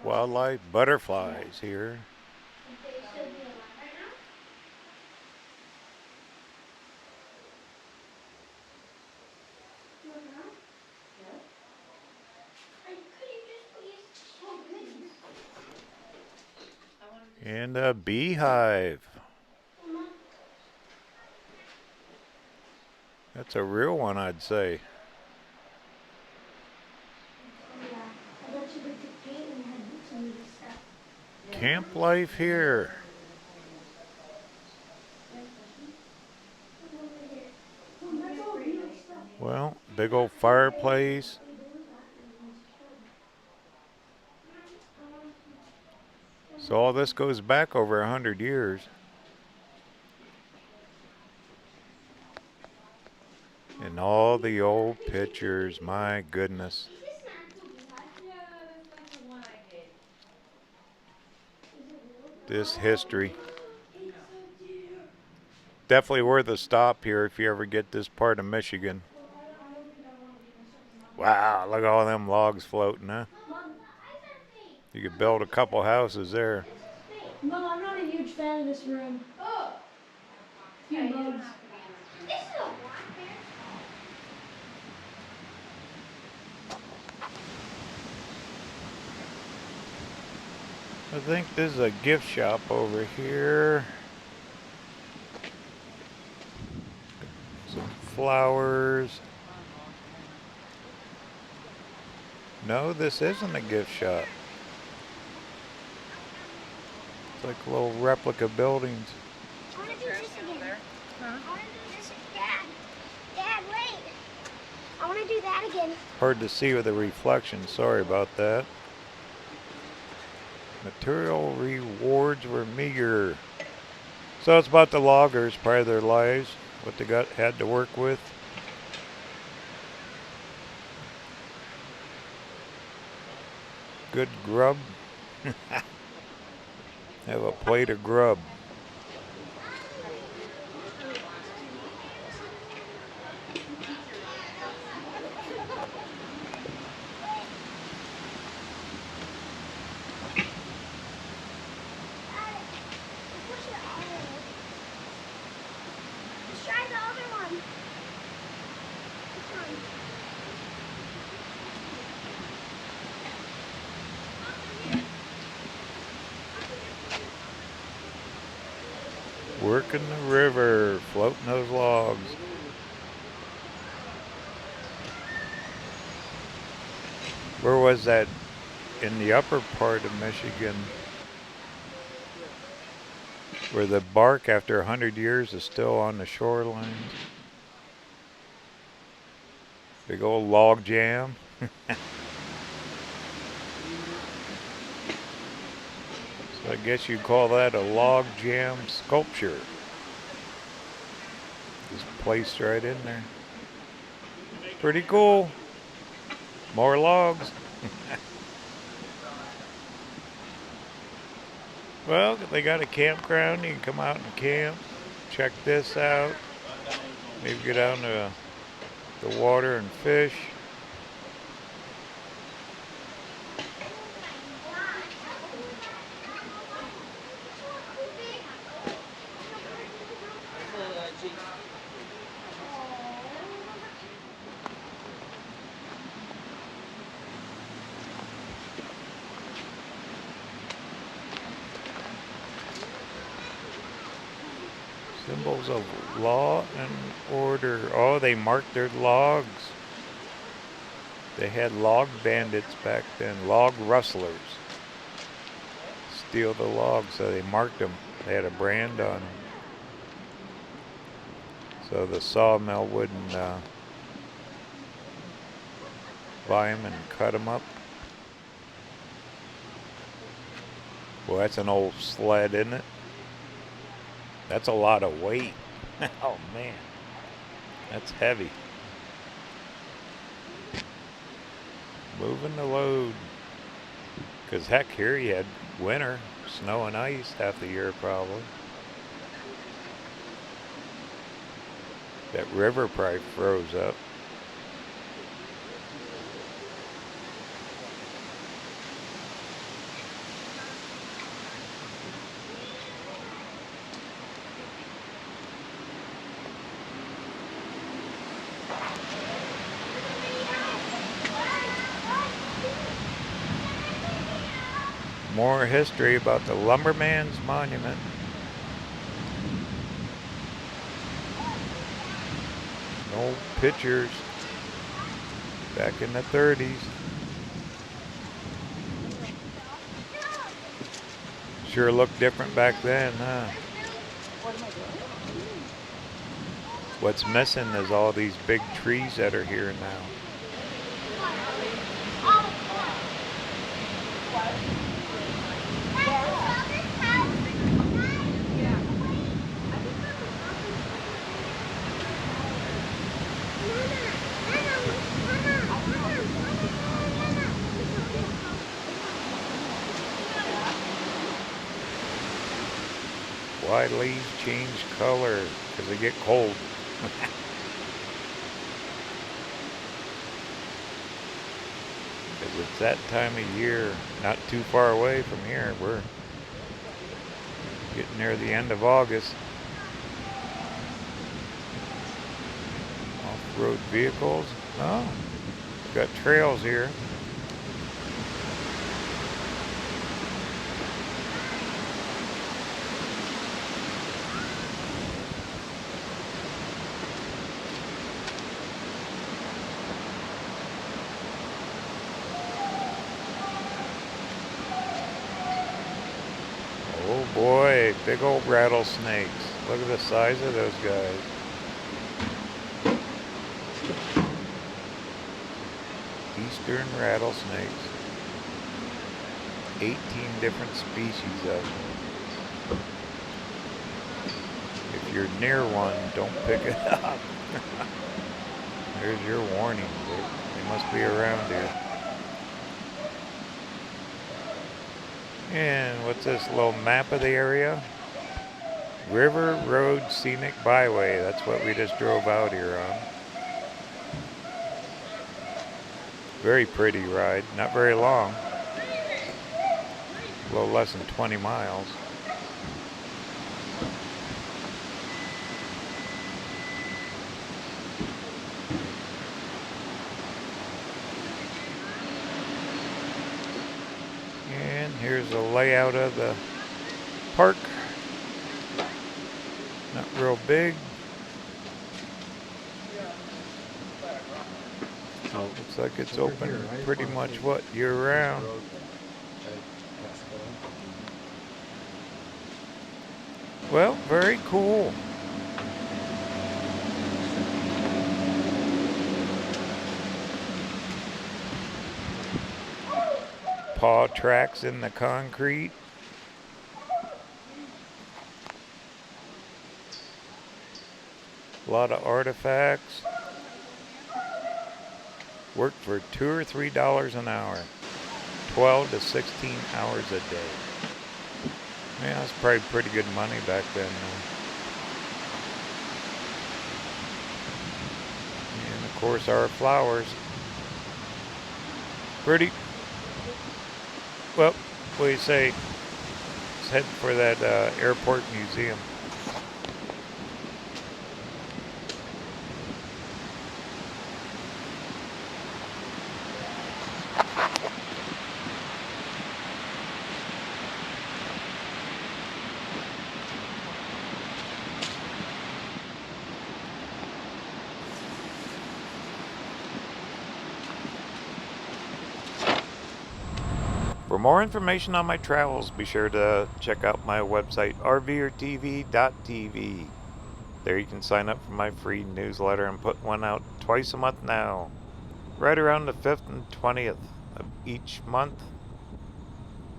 Wildlife, butterflies here. And a beehive. That's a real one, I'd say. Camp life here. Well, big old fireplace. So all this goes back over 100 years. And all the old pictures, my goodness. This history. Definitely worth a stop here if you ever get this part of Michigan. Wow, look at all them logs floating, huh? You could build a couple houses there. Mom, I'm not a huge fan of this room. Oh! Few bugs. This is a black bear. I think this is a gift shop over here. Some flowers. No, this isn't a gift shop. It's like little replica buildings. I want to do this again. Huh? I want to do this again. Dad, wait. I want to do that again. Hard to see with the reflection. Sorry about that. Material rewards were meager. So it's about the loggers, part of their lives, what they had to work with. Good grub. Have a plate of grub. Working the river, floating those logs. Where was that? In the upper part of Michigan, where the bark after 100 years is still on the shoreline. Big old log jam. So I guess you'd call that a log jam sculpture. Just placed right in there. Pretty cool. More logs. Well, they got a campground. You can come out and camp. Check this out. Maybe get out into the water and fish. Symbols of law and order. Oh, they marked their logs. They had log bandits back then, log rustlers. Steal the logs, so they marked them. They had a brand on them. So the sawmill wouldn't buy them and cut them up. Well, that's an old sled, isn't it? That's a lot of weight. Oh man, that's heavy. Moving the load. Because heck, here you had winter, snow and ice half the year probably. That river probably froze up. More history about the Lumberman's Monument. Old pictures back in the 30s. Sure looked different back then, huh? What's missing is all these big trees that are here now. Why leaves change color? Because they get cold. Because it's that time of year, not too far away from here. We're getting near the end of August. Off-road vehicles. Oh, got trails here. Oh boy, big old rattlesnakes. Look at the size of those guys. Eastern rattlesnakes. 18 different species of them. If you're near one, don't pick it up. There's your warning. They must be around here. And what's this little map of the area? River Road Scenic Byway. That's what we just drove out here on. Very pretty ride. Not very long. A little less than 20 miles. And here's a layout of the park. Not real big. Oh, Looks like it's over open here, right? pretty Well, much see, what, year round. road at Oscoda. Well, very cool. Paw tracks in the concrete. A lot of artifacts. Work for $2 or $3 an hour. 12 to 16 hours a day. Yeah, that's probably pretty good money back then, though. And of course our flowers. Pretty. Well, what do you say? Let's head for that airport museum. For more information on my travels, be sure to check out my website, RVerTV.tv. There you can sign up for my free newsletter and put one out twice a month now, right around the 5th and 20th of each month.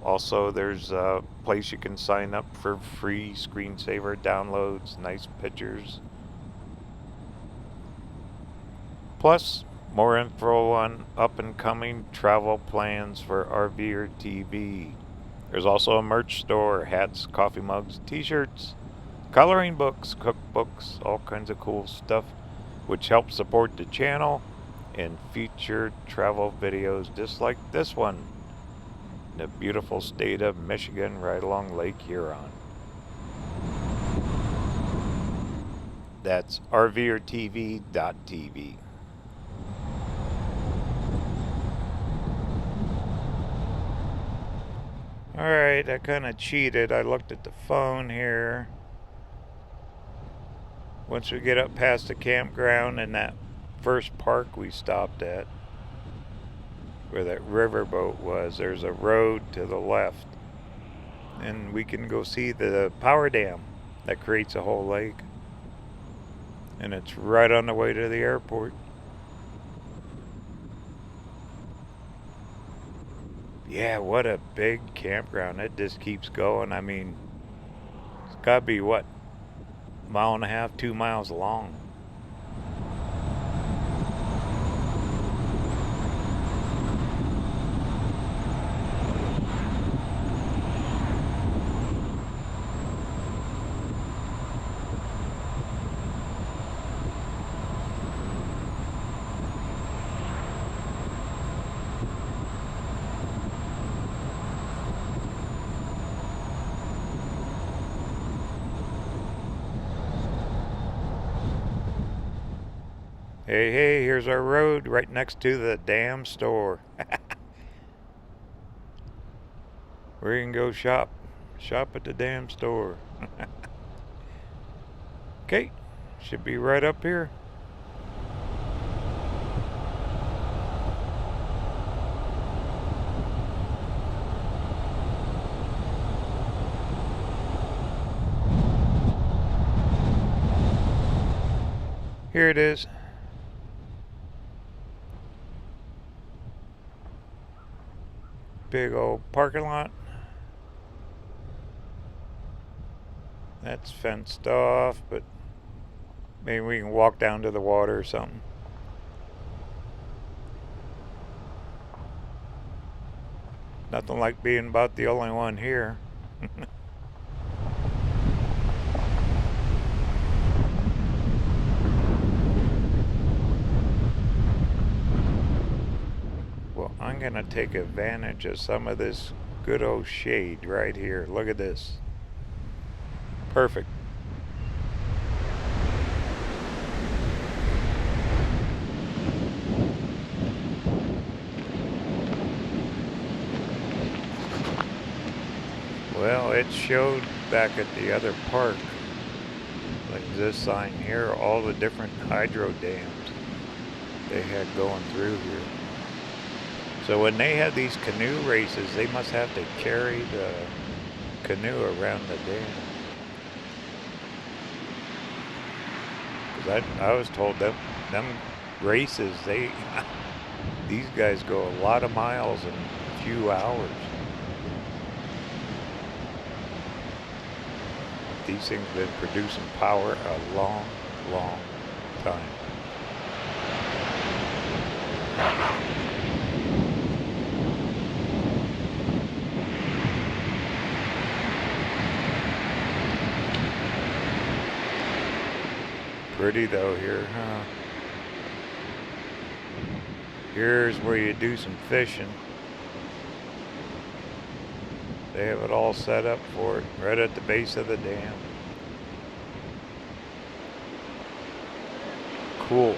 Also, there's a place you can sign up for free screensaver downloads, nice pictures. Plus, more info on up-and-coming travel plans for RVerTV. There's also a merch store, hats, coffee mugs, t-shirts, coloring books, cookbooks, all kinds of cool stuff, which helps support the channel and feature travel videos just like this one in the beautiful state of Michigan right along Lake Huron. That's RVerTV.tv. Alright, I kind of cheated. I looked at the phone here. Once we get up past the campground and that first park we stopped at, where that riverboat was, there's a road to the left. And we can go see the power dam that creates a whole lake. And it's right on the way to the airport. Yeah, what a big campground. It just keeps going. I mean, it's gotta be what, a mile and a half, 2 miles long. Hey, hey, here's our road right next to the damn store. We can go shop at the damn store. Okay, should be right up here. Here it is. Big old parking lot. That's fenced off, but maybe we can walk down to the water or something. Nothing like being about the only one here. Well, I'm gonna take advantage of some of this good old shade right here. Look at this. Perfect. Well, it showed back at the other park this sign here, all the different hydro dams they had going through here. So when they had these canoe races, they must have to carry the canoe around the dam. Because I was told that them races, these guys go a lot of miles in a few hours. These things have been producing power a long, long time. Pretty though here, huh? Here's where you do some fishing. They have it all set up for it, right at the base of the dam. Cool.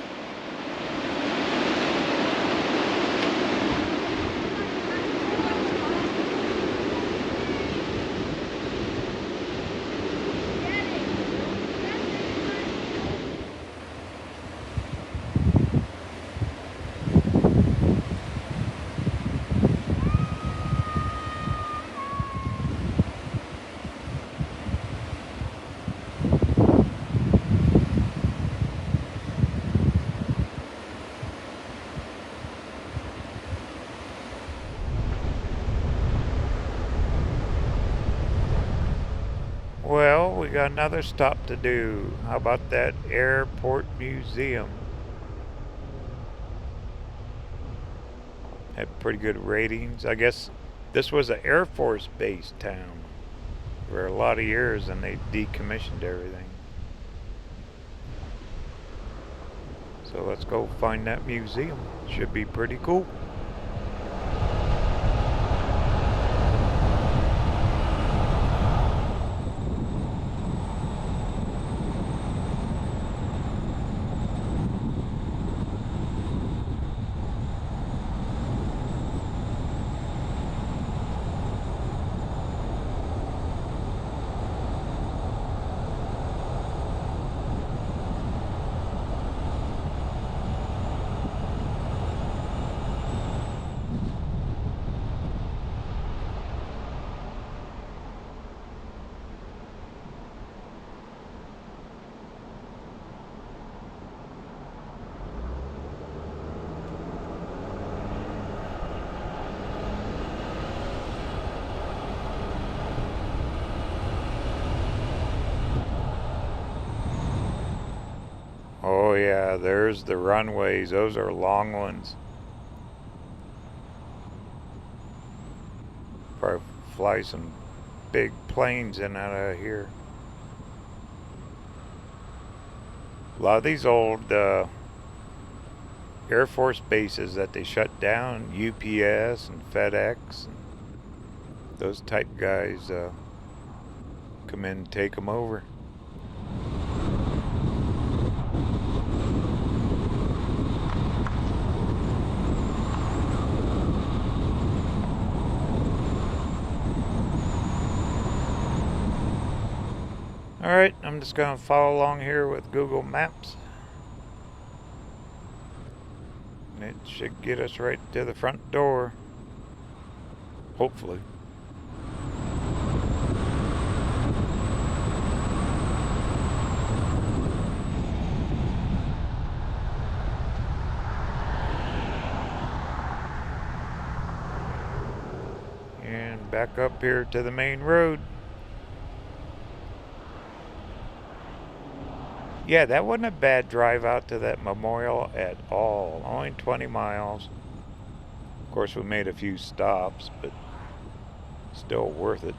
Well, we got another stop to do. How about that airport museum? Had pretty good ratings. I guess this was an Air Force base town for a lot of years, and they decommissioned everything. So let's go find that museum. Should be pretty cool. Oh yeah, there's the runways. Those are long ones. Probably fly some big planes in out of here. A lot of these old Air Force bases that they shut down, UPS and FedEx, and those type guys come in and take them over. Alright, I'm just going to follow along here with Google Maps. It should get us right to the front door. Hopefully. And back up here to the main road. Yeah, that wasn't a bad drive out to that memorial at all. Only 20 miles. Of course, we made a few stops, but still worth it.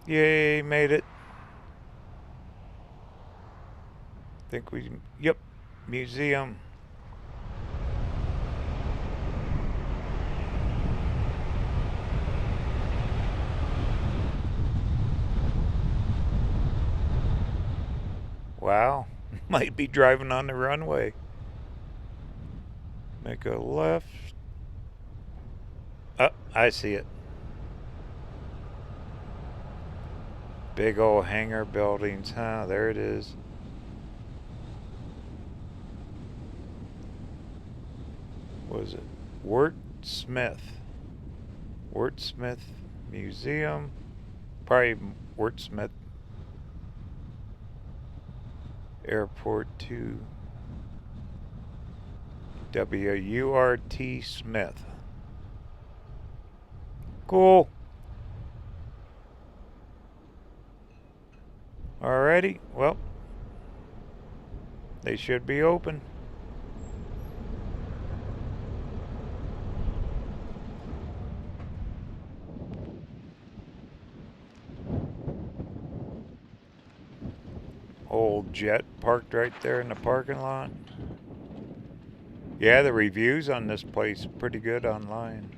Yay, made it. Think we, yep, museum. Wow. Might be driving on the runway. Make a left. Oh, I see it. Big old hangar buildings, huh? There it is. What is it? Wurtsmith Museum. Probably Wurtsmith Airport 2. W-U-R-T Smith. Cool. Alrighty, well, they should be open. Old jet parked right there in the parking lot. Yeah, the reviews on this place pretty good online.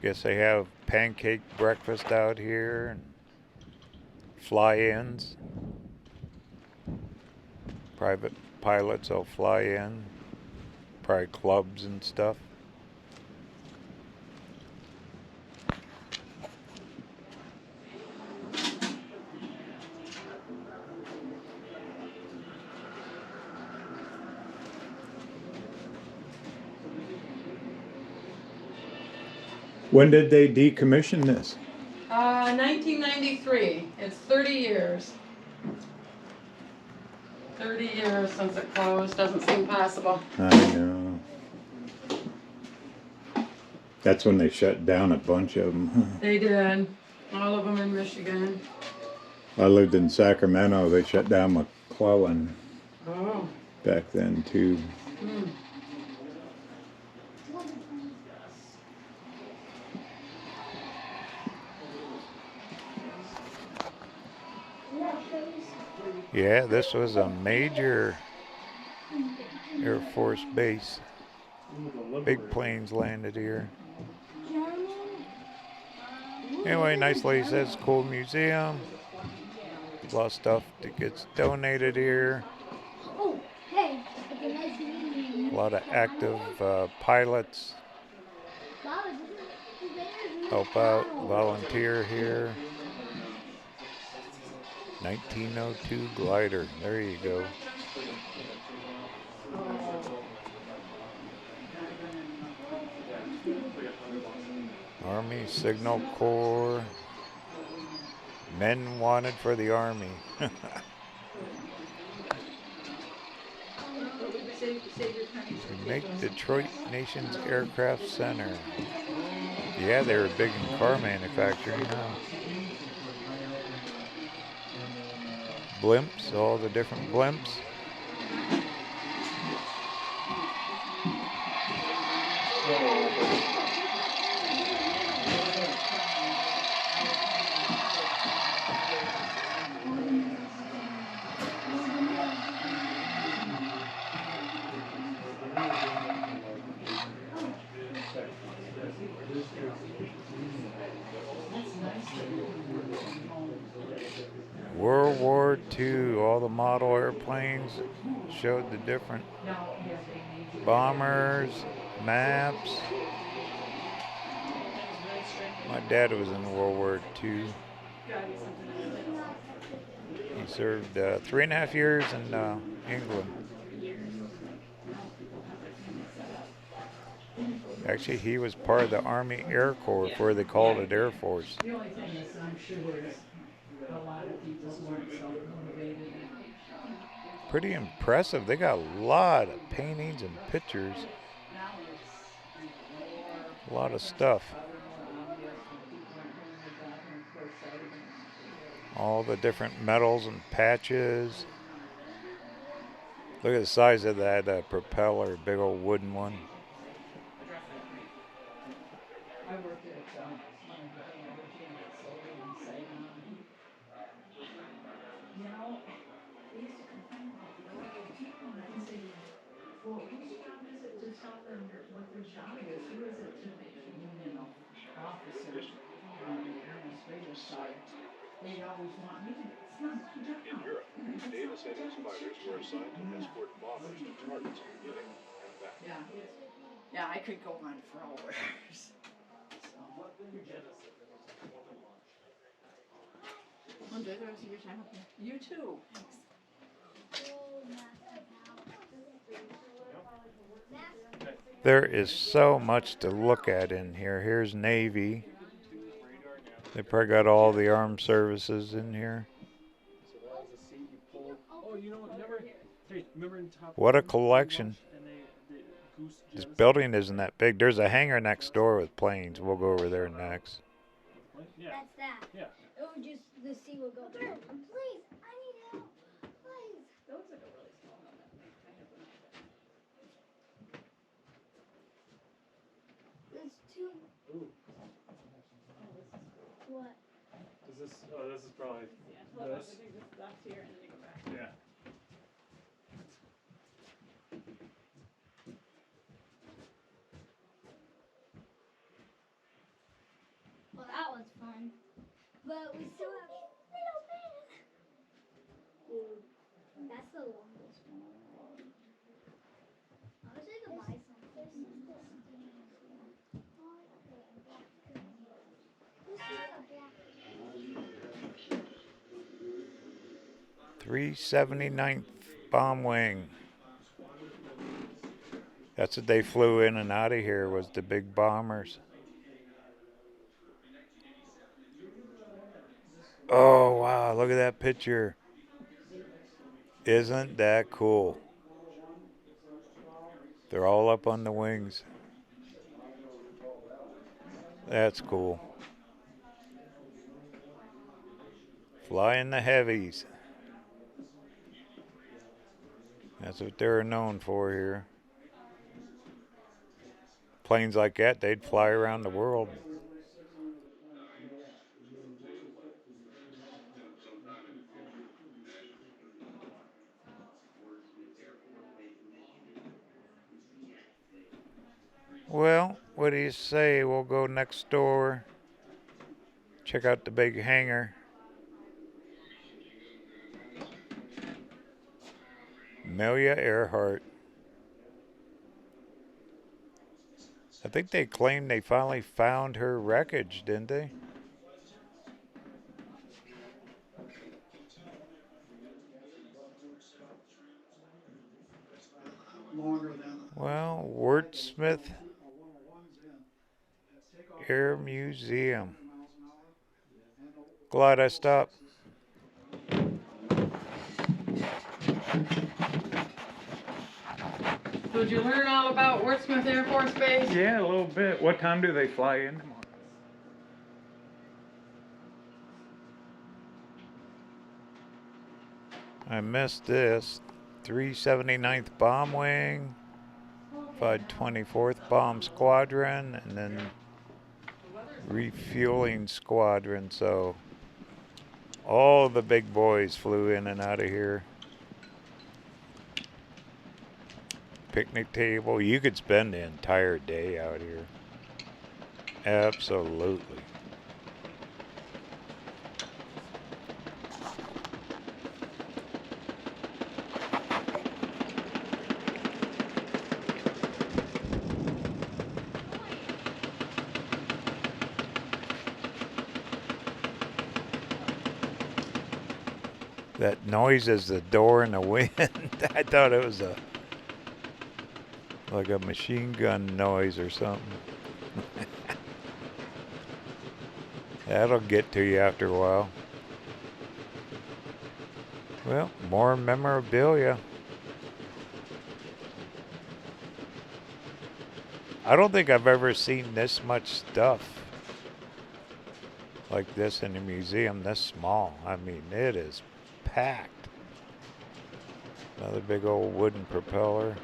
Guess they have pancake breakfast out here and fly-ins. Private pilots will fly in. Probably clubs and stuff. When did they decommission this? 1993. It's 30 years. 30 years since it closed. Doesn't seem possible. I know. That's when they shut down a bunch of them. They did. All of them in Michigan. I lived in Sacramento. They shut down McClellan Oh. back then too. Hmm. Yeah, this was a major Air Force base. Big planes landed here. Anyway, nice lady says cool museum. A lot of stuff that gets donated here. Oh, hey. Okay, nice meeting you. A lot of active pilots help out, volunteer here. 1902 glider. There you go. Army Signal Corps. Men wanted for the Army. To make Detroit Nation's Aircraft Center. Yeah, they were big in car manufacturing, huh? Blimps, all the different blimps. World War II, all the model airplanes showed the different bombers, maps. My dad was in World War II. He served 3.5 years in England. Actually, he was part of the Army Air Corps before they called it Air Force. The only thing is, I'm sure is a lot of people weren't self-motivated. Pretty impressive. They got a lot of paintings and pictures. A lot of stuff. All the different metals and patches. Look at the size of that propeller, big old wooden one. I worked at one of the hangar solar in Saigon. You know, they used to complain about the older people, and I'd say, well, who's your job is it to tell them what their job is? Who is it to, officers on the administrative side? In Europe, Davis and his fighters were assigned to escort bombers to targets in Munich and back. Yeah, I could go on for hours. Enjoy the rest of your time up here. You too. There is so much to look at in here. Here's Navy. They probably got all the armed services in here. So that was a seat you pulled. Oh, you know what? Remember in Top What a Gun, collection. and the Goose This Genesis? building isn't that big. There's a hangar next door with planes. We'll go over there next. Yeah. That's that. Yeah. It would just, the sea would go, please, I need help. Please. That looks like a really small one. There's two. Ooh. What? This is probably Hold on, I this. think this stops here and then you go back. Yeah. Well, that was fun. But we still have little man. That's the longest one. I wish I could buy something. Who's the black? 379th Bomb Wing. That's what they flew in and out of here, was the big bombers. Oh, wow, look at that picture. Isn't that cool? They're all up on the wings. That's cool. Flying the heavies. That's what they're known for here. Planes like that, they'd fly around the world. Well, what do you say? We'll go next door. Check out the big hangar. Amelia Earhart. I think they claimed they finally found her wreckage, didn't they? Well, Wurtsmith Air Museum. Glad I stopped. So did you learn all about Wurtsmith Air Force Base? Yeah, a little bit. What time do they fly in tomorrow? I missed this. 379th Bomb Wing, 524th Bomb Squadron, and then Refueling Squadron. So all the big boys flew in and out of here. Picnic table. You could spend the entire day out here. Absolutely. That noise is the door in the wind. I thought it was like a machine gun noise or something. That'll get to you after a while. Well, more memorabilia. I don't think I've ever seen this much stuff like this in a museum this small. I mean, it is packed. Another big old wooden propeller.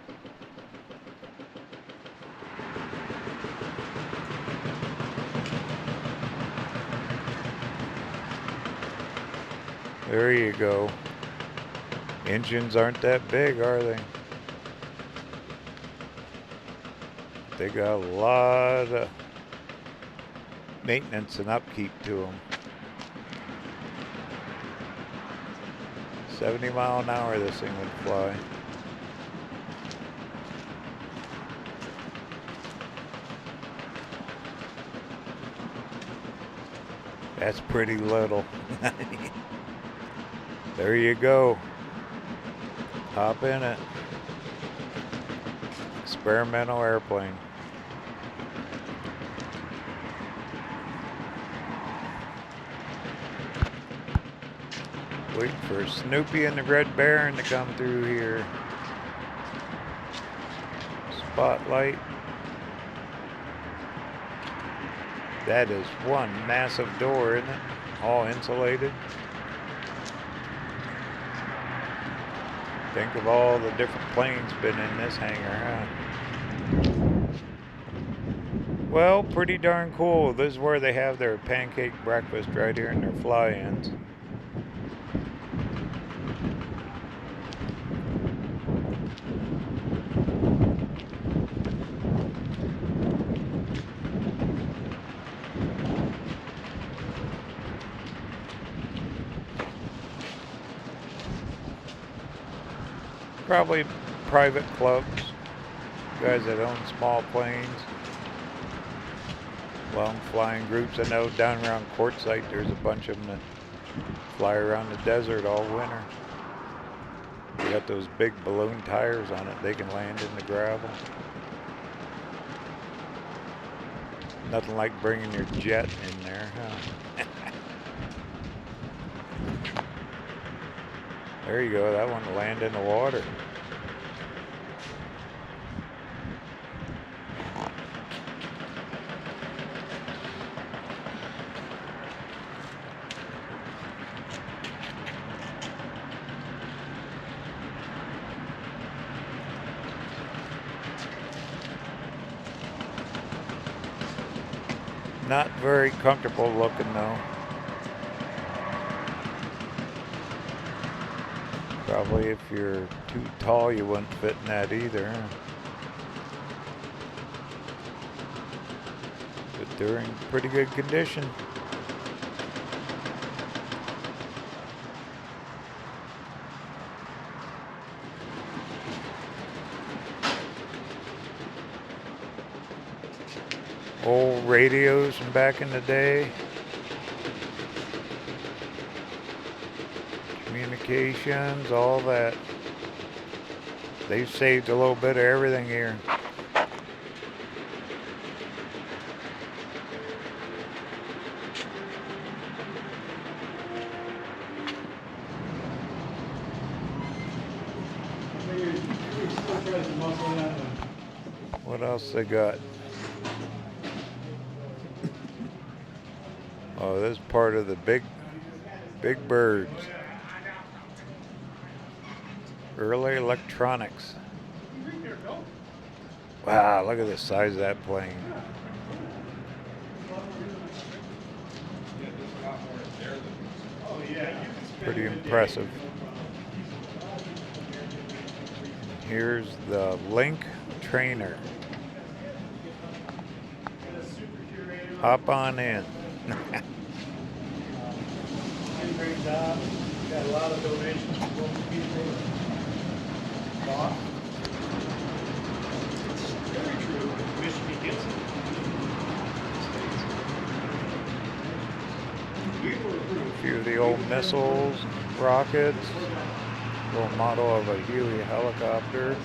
There you go. Engines aren't that big, are they? They got a lot of maintenance and upkeep to them. 70 mph this thing would fly. That's pretty little. There you go. Hop in it. Experimental airplane. Wait for Snoopy and the Red Baron to come through here. Spotlight. That is one massive door, isn't it? All insulated. Think of all the different planes been in this hangar, huh? Well, pretty darn cool. This is where they have their pancake breakfast right here in their fly-ins. Probably private clubs, guys that own small planes, long flying groups. I know down around Quartzsite there's a bunch of them that fly around the desert all winter. They got those big balloon tires on it, they can land in the gravel. Nothing like bringing your jet in there, huh? There you go, that one will land in the water. Not very comfortable looking though. Probably if you're too tall, you wouldn't fit in that either. But they're in pretty good condition. Old radios from back in the day. Communications, all that. They've saved a little bit of everything here. What else they got? Oh, this is part of the big birds. Early electronics. Wow, look at the size of that plane. Pretty impressive. Here's the Link trainer. Hop on in. Great job. Got a lot of donations from local people. It's very true. Michigan gets it. A few of the old missiles, rockets, little model of a Huey helicopter.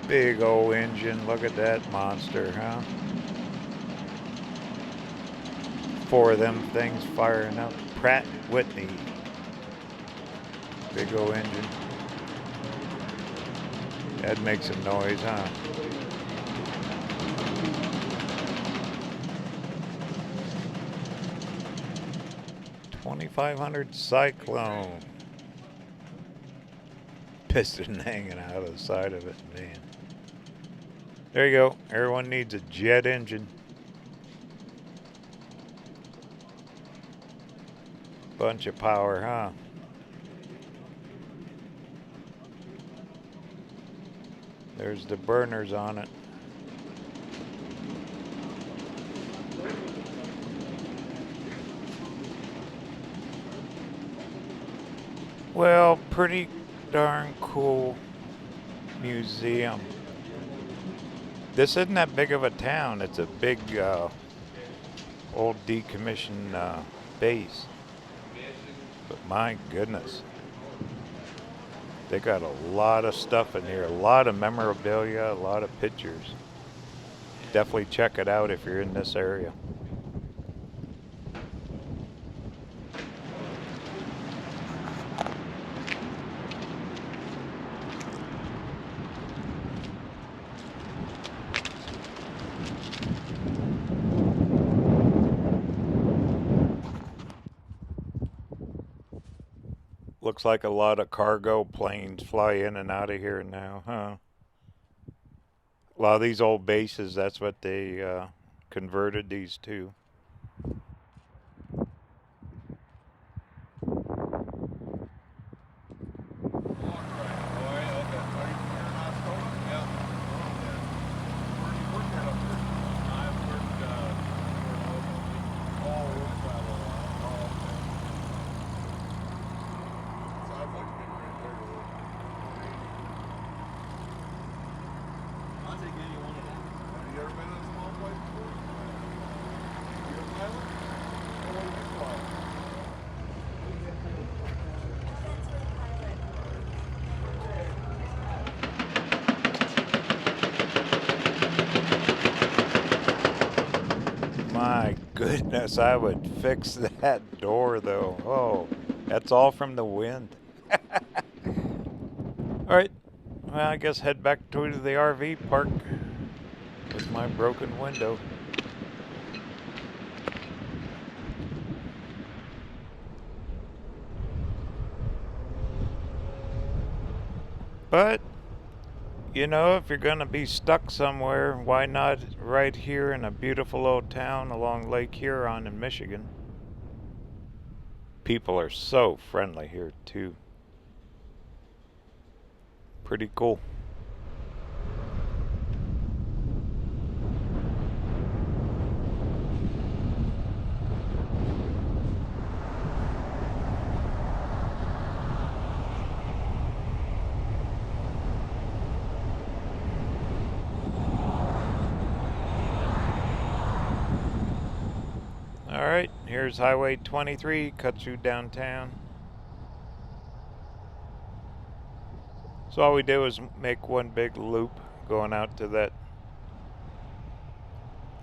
Big old engine, look at that monster, huh? 4 of them things firing up. Pratt Whitney. Big old engine. That'd make some noise, huh? $2,500 Cyclone. Piston hanging out of the side of it, man. There you go. Everyone needs a jet engine. Bunch of power, huh? There's the burners on it. Well, pretty darn cool museum. This isn't that big of a town. It's a big old decommissioned base. But my goodness. They got a lot of stuff in here. A lot of memorabilia, a lot of pictures. Definitely check it out if you're in this area. Looks like a lot of cargo planes fly in and out of here now, huh? A lot of these old bases, that's what they converted these to. My goodness, I would fix that door though. Oh, that's all from the wind. Alright, well, I guess head back to the RV park with my broken window. But, you know, if you're going to be stuck somewhere, why not right here in a beautiful old town along Lake Huron in Michigan? People are so friendly here, too. Pretty cool. Alright, here's Highway 23, cuts through downtown. So all we did was make one big loop going out to that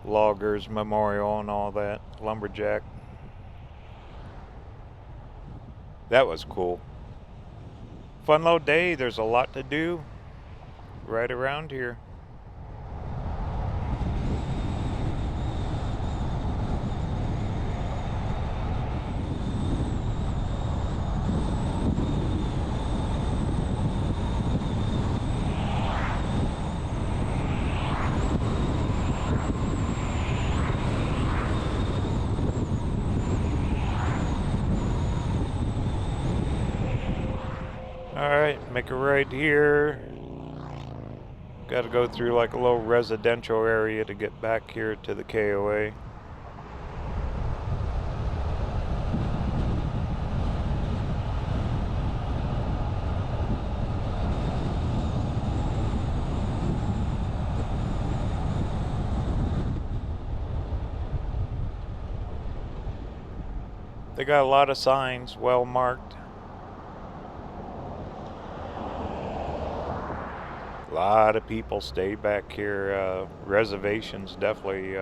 loggers memorial and all that, lumberjack. That was cool. Fun little day, there's a lot to do right around here. Alright, make a right here. Got to go through like a little residential area to get back here to the KOA. They got a lot of signs, well marked. A lot of people stay back here. Reservations definitely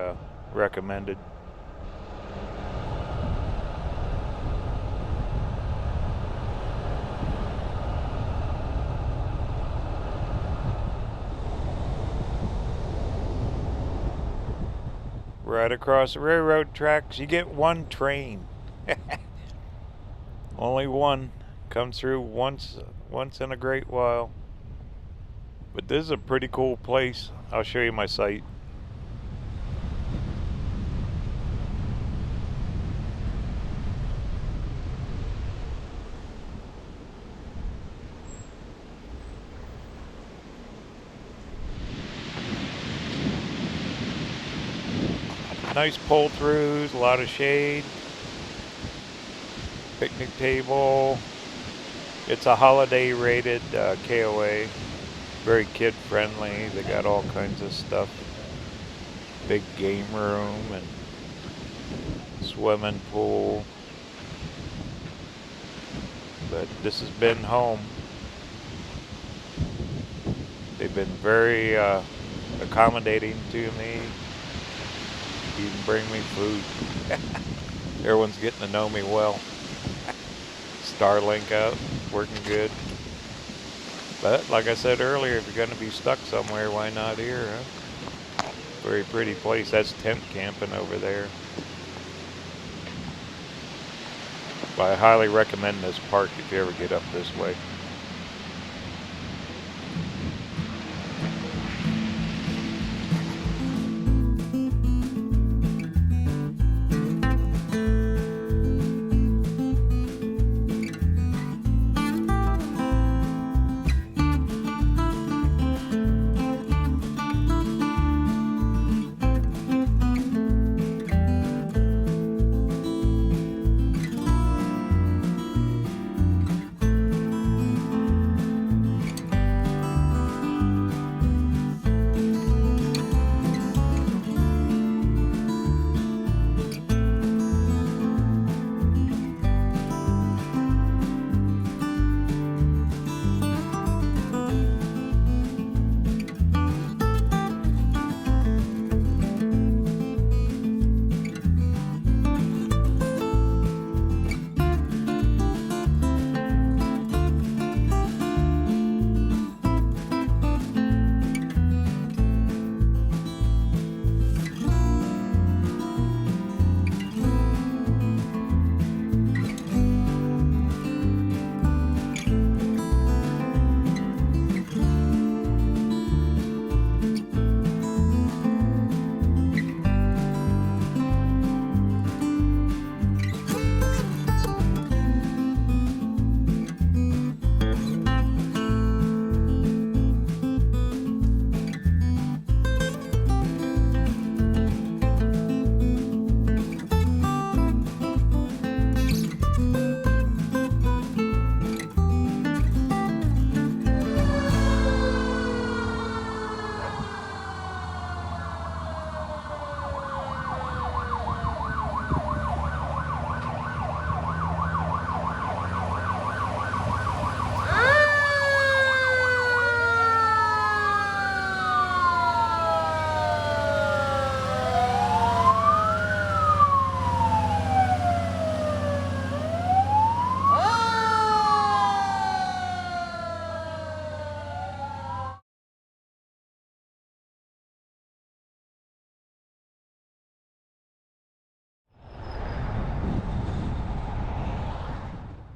recommended. Right across the railroad tracks, you get one train. Only one comes through once in a great while. But this is a pretty cool place. I'll show you my site. Nice pull-throughs, a lot of shade. Picnic table. It's a holiday rated KOA. Very kid friendly. They got all kinds of stuff. Big game room and swimming pool. But this has been home. They've been very accommodating to me. Even bring me food. Everyone's getting to know me well. Starlink out, working good. But like I said earlier, if you're going to be stuck somewhere, why not here, huh? Very pretty place. That's tent camping over there. But I highly recommend this park if you ever get up this way.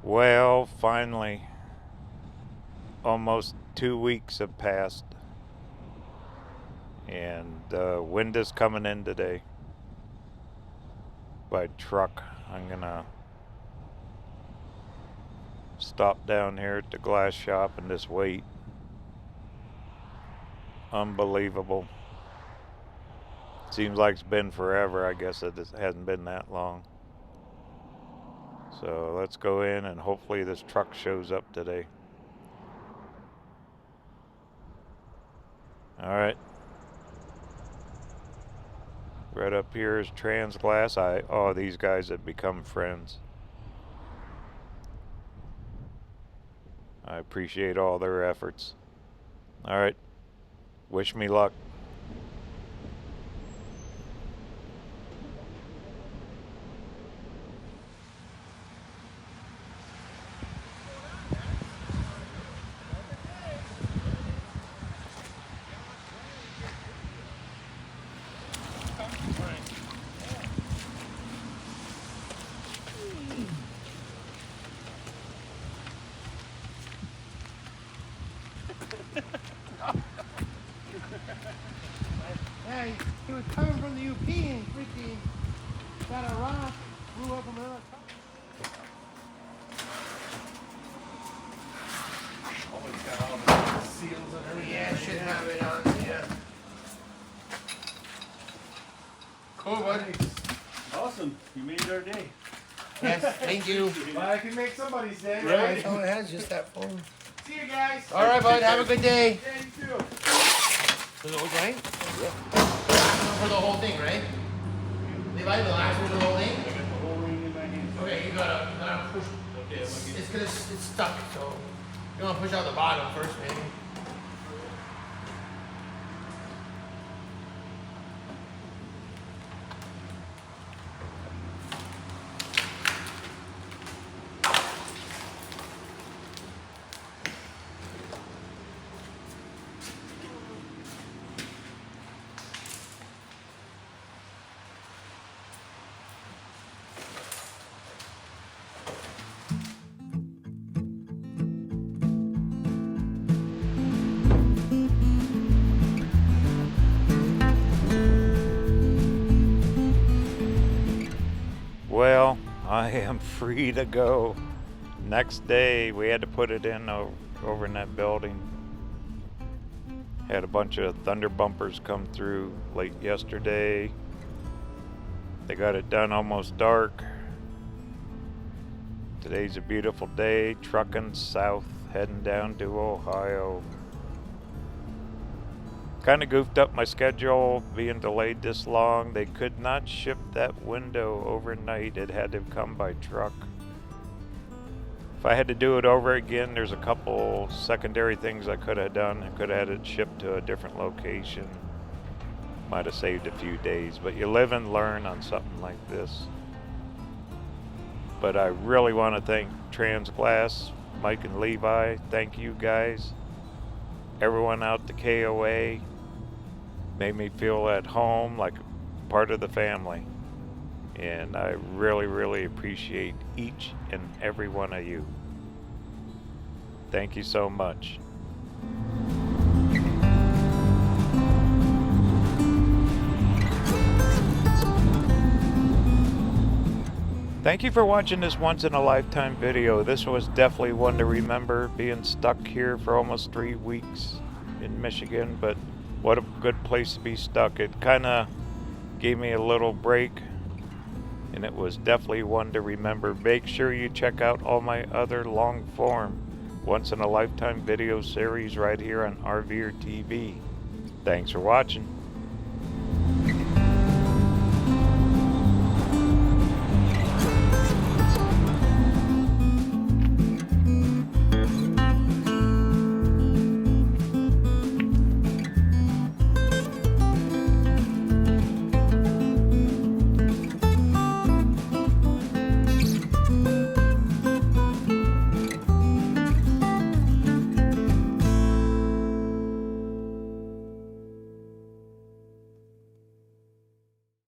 Well, finally, almost 2 weeks have passed, and wind is coming in today by truck. I'm gonna stop down here at the glass shop and just wait. Unbelievable. Seems like it's been forever. I guess it hasn't been that long. So let's go in and hopefully this truck shows up today. Alright. Right up here is Transglass. Oh, these guys have become friends. I appreciate all their efforts. Alright. Wish me luck. Yeah, he was coming from the UP and freaking got a rock, blew up another car. Oh, he's got all the seals and everything. Yeah, should have it on, yeah. Cool, buddy. Awesome. You made our day. Yes, thank you. Well, I can make somebody's day, Right? That's all it has, just that phone. See you guys. All right, bud. Have a good day. Yeah, you too. For the whole right? Yeah. For the whole thing, right? Levi, the last one for the whole thing? I got the whole ring in my hand. Okay, you gotta push. Okay, It's stuck, so you wanna push out the bottom first, maybe. Well, I am free to go. Next day, we had to put it in over in that building. Had a bunch of thunder bumpers come through late yesterday. They got it done almost dark. Today's a beautiful day, trucking south, heading down to Ohio. Kind of goofed up my schedule being delayed this long. They could not ship that window overnight. It had to come by truck. If I had to do it over again, there's a couple secondary things I could have done. I could have had it shipped to a different location. Might have saved a few days, but you live and learn on something like this. But I really want to thank Transglass, Mike and Levi. Thank you guys. Everyone out the KOA made me feel at home, like part of the family. And I really, really appreciate each and every one of you. Thank you so much. Thank you for watching this once-in-a-lifetime video. This was definitely one to remember, being stuck here for almost 3 weeks in Michigan, but what a good place to be stuck. It kind of gave me a little break, and it was definitely one to remember. Make sure you check out all my other long-form, once-in-a-lifetime video series right here on RVerTV. Thanks for watching.